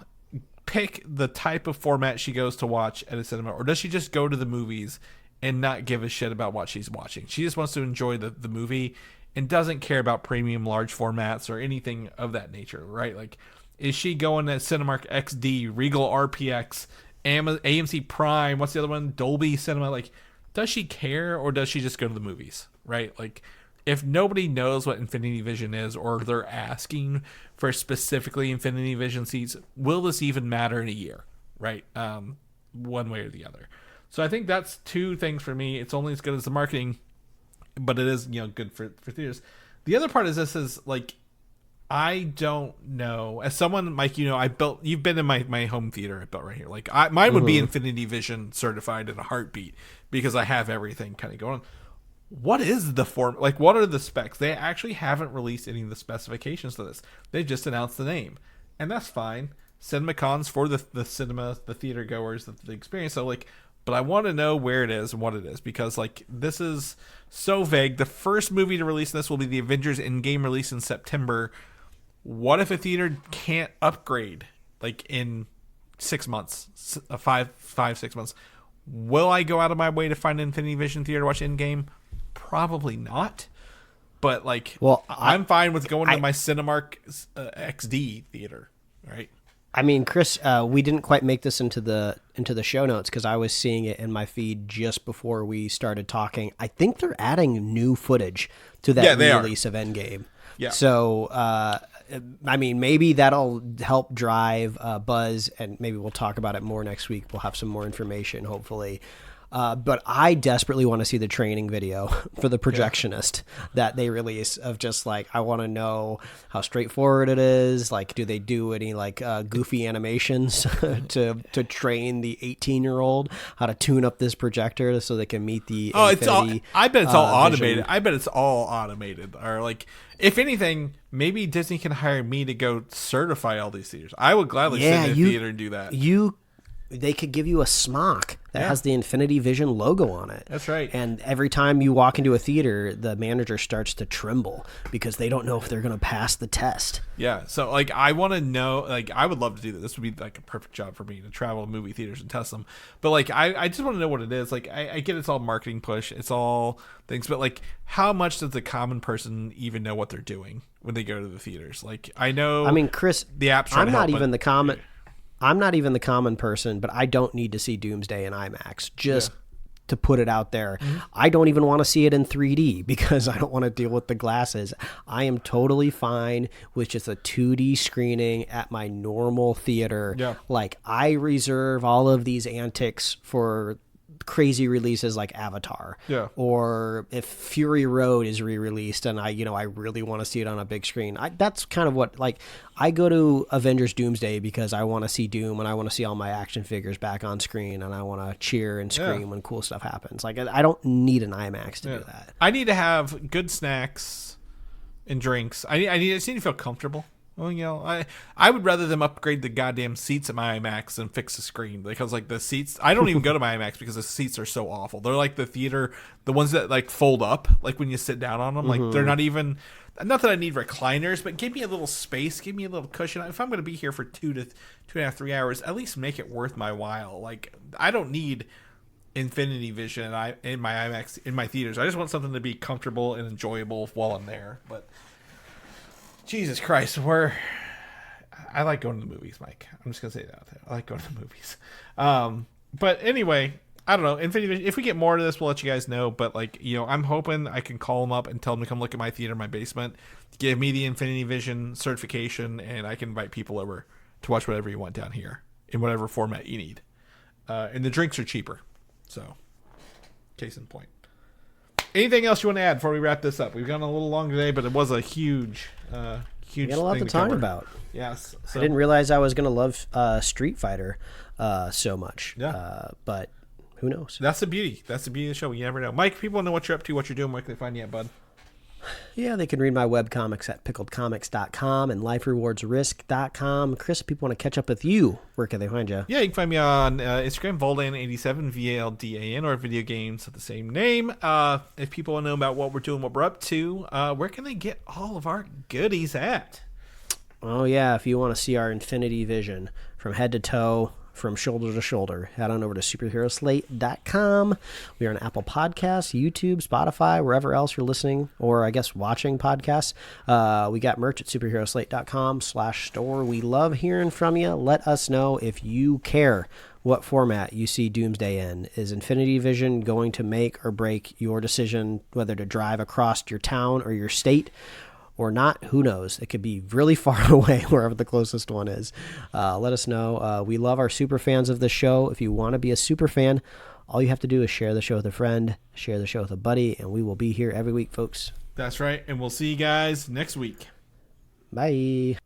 pick the type of format she goes to watch at a cinema, or does she just go to the movies and not give a shit about what she's watching? She just wants to enjoy the movie and doesn't care about premium large formats or anything of that nature, right? Like, is she going to Cinemark XD, Regal RPX, AMC Prime, what's the other one, Dolby Cinema? Like, does she care, or does she just go to the movies, right? Like, if nobody knows what Infinity Vision is, or they're asking for specifically Infinity Vision seats, will this even matter in a year, right? One way or the other. So I think that's two things for me. It's only as good as the marketing, but it is, good for theaters. The other part is this is like, I don't know. As someone, Mike, you've been in my home theater I built right here. Like mine would be Infinity Vision certified in a heartbeat because I have everything kind of going on. What is the form? Like, what are the specs? They actually haven't released any of the specifications to this. They've just announced the name, and that's fine. CinemaCon's for the cinema, the theater goers, the experience. So like, but I want to know where it is and what it is, because like this is so vague. The first movie to release this will be the Avengers Endgame release in September. What if a theater can't upgrade like in 6 months, 6 months? Will I go out of my way to find an Infinity Vision theater to watch Endgame? Probably not. But like, well, I'm fine with going to my Cinemark XD theater, right? I mean, Chris, we didn't quite make this into the show notes because I was seeing it in my feed just before we started talking. I think they're adding new footage to that release of Endgame. Yeah. So, I mean, maybe that'll help drive buzz, and maybe we'll talk about it more next week. We'll have some more information, hopefully. But I desperately want to see the training video for the projectionist that they release of just like, I want to know how straightforward it is. Like, do they do any like goofy animations to train the 18-year-old how to tune up this projector so they can meet the Infinity, I bet it's all automated. vision. I bet it's all automated. Or like, if anything, maybe Disney can hire me to go certify all these theaters. I would gladly sit in a theater and do that. They could give you a smock that has the Infinity Vision logo on it. That's right. And every time you walk into a theater, the manager starts to tremble because they don't know if they're going to pass the test. Yeah. So, like, I want to know, like, I would love to do that. This would be, like, a perfect job for me to travel to movie theaters and test them. But, like, I just want to know what it is. Like, I get it's all marketing push. It's all things. But, like, how much does the common person even know what they're doing when they go to the theaters? Like, I know. I mean, Chris, the app's I'm not even the common person, but I don't need to see Doomsday in IMAX. Just to put it out there, I don't even want to see it in 3D because I don't want to deal with the glasses. I am totally fine with just a 2D screening at my normal theater. Yeah. Like, I reserve all of these antics for crazy releases like Avatar, or if Fury Road is re-released and I really want to see it on a big screen. That's kind of what, like, I go to Avengers Doomsday because I want to see Doom and I want to see all my action figures back on screen and I want to cheer and scream when cool stuff happens. Like, I don't need an IMAX to do that. I need to have good snacks and drinks. I need to feel comfortable. Well, I would rather them upgrade the goddamn seats at my IMAX than fix the screen, because, like, the seats, I don't even go to my IMAX because the seats are so awful. They're like the theater, the ones that, like, fold up, like when you sit down on them. Like, they're not even, not that I need recliners, but give me a little space, give me a little cushion. If I'm going to be here for 2.5, 3 hours, at least make it worth my while. Like, I don't need Infinity Vision in my IMAX, in my theaters. I just want something to be comfortable and enjoyable while I'm there. But Jesus Christ, I like going to the movies, Mike. I'm just gonna say that. I like going to the movies. But anyway, I don't know. Infinity Vision, if we get more to this, we'll let you guys know. But, like, I'm hoping I can call them up and tell them to come look at my theater in my basement, give me the Infinity Vision certification, and I can invite people over to watch whatever you want down here in whatever format you need. And the drinks are cheaper. So, case in point. Anything else you want to add before we wrap this up? We've gone a little long today, but it was a huge we got a lot to talk about. Yes. So. I didn't realize I was going to love Street Fighter so much. Yeah. But who knows? That's the beauty. That's the beauty of the show. You never know. Mike, people know what you're up to, what you're doing. Where can they find you at, bud? Yeah, they can read my webcomics at pickledcomics.com and liferewardsrisk.com. Chris, if people want to catch up with you, where can they find you? Yeah, you can find me on Instagram, Valdan87, VALDAN, or video games of the same name. If people want to know about what we're doing, what we're up to, where can they get all of our goodies at? Oh, yeah, if you want to see our Infinity Vision from head to toe, from shoulder to shoulder, head on over to superheroslate.com. We are on Apple Podcasts, YouTube, Spotify, wherever else you're listening, or I guess watching podcasts. We got merch at superheroslate.com/store. We love hearing from you. Let us know if you care what format you see Doomsday in. Is Infinity Vision going to make or break your decision whether to drive across your town or your state? Or not, who knows? It could be really far away, wherever the closest one is. Let us know. We love our super fans of the show. If you want to be a super fan, all you have to do is share the show with a friend, share the show with a buddy, and we will be here every week, folks. That's right, and we'll see you guys next week. Bye.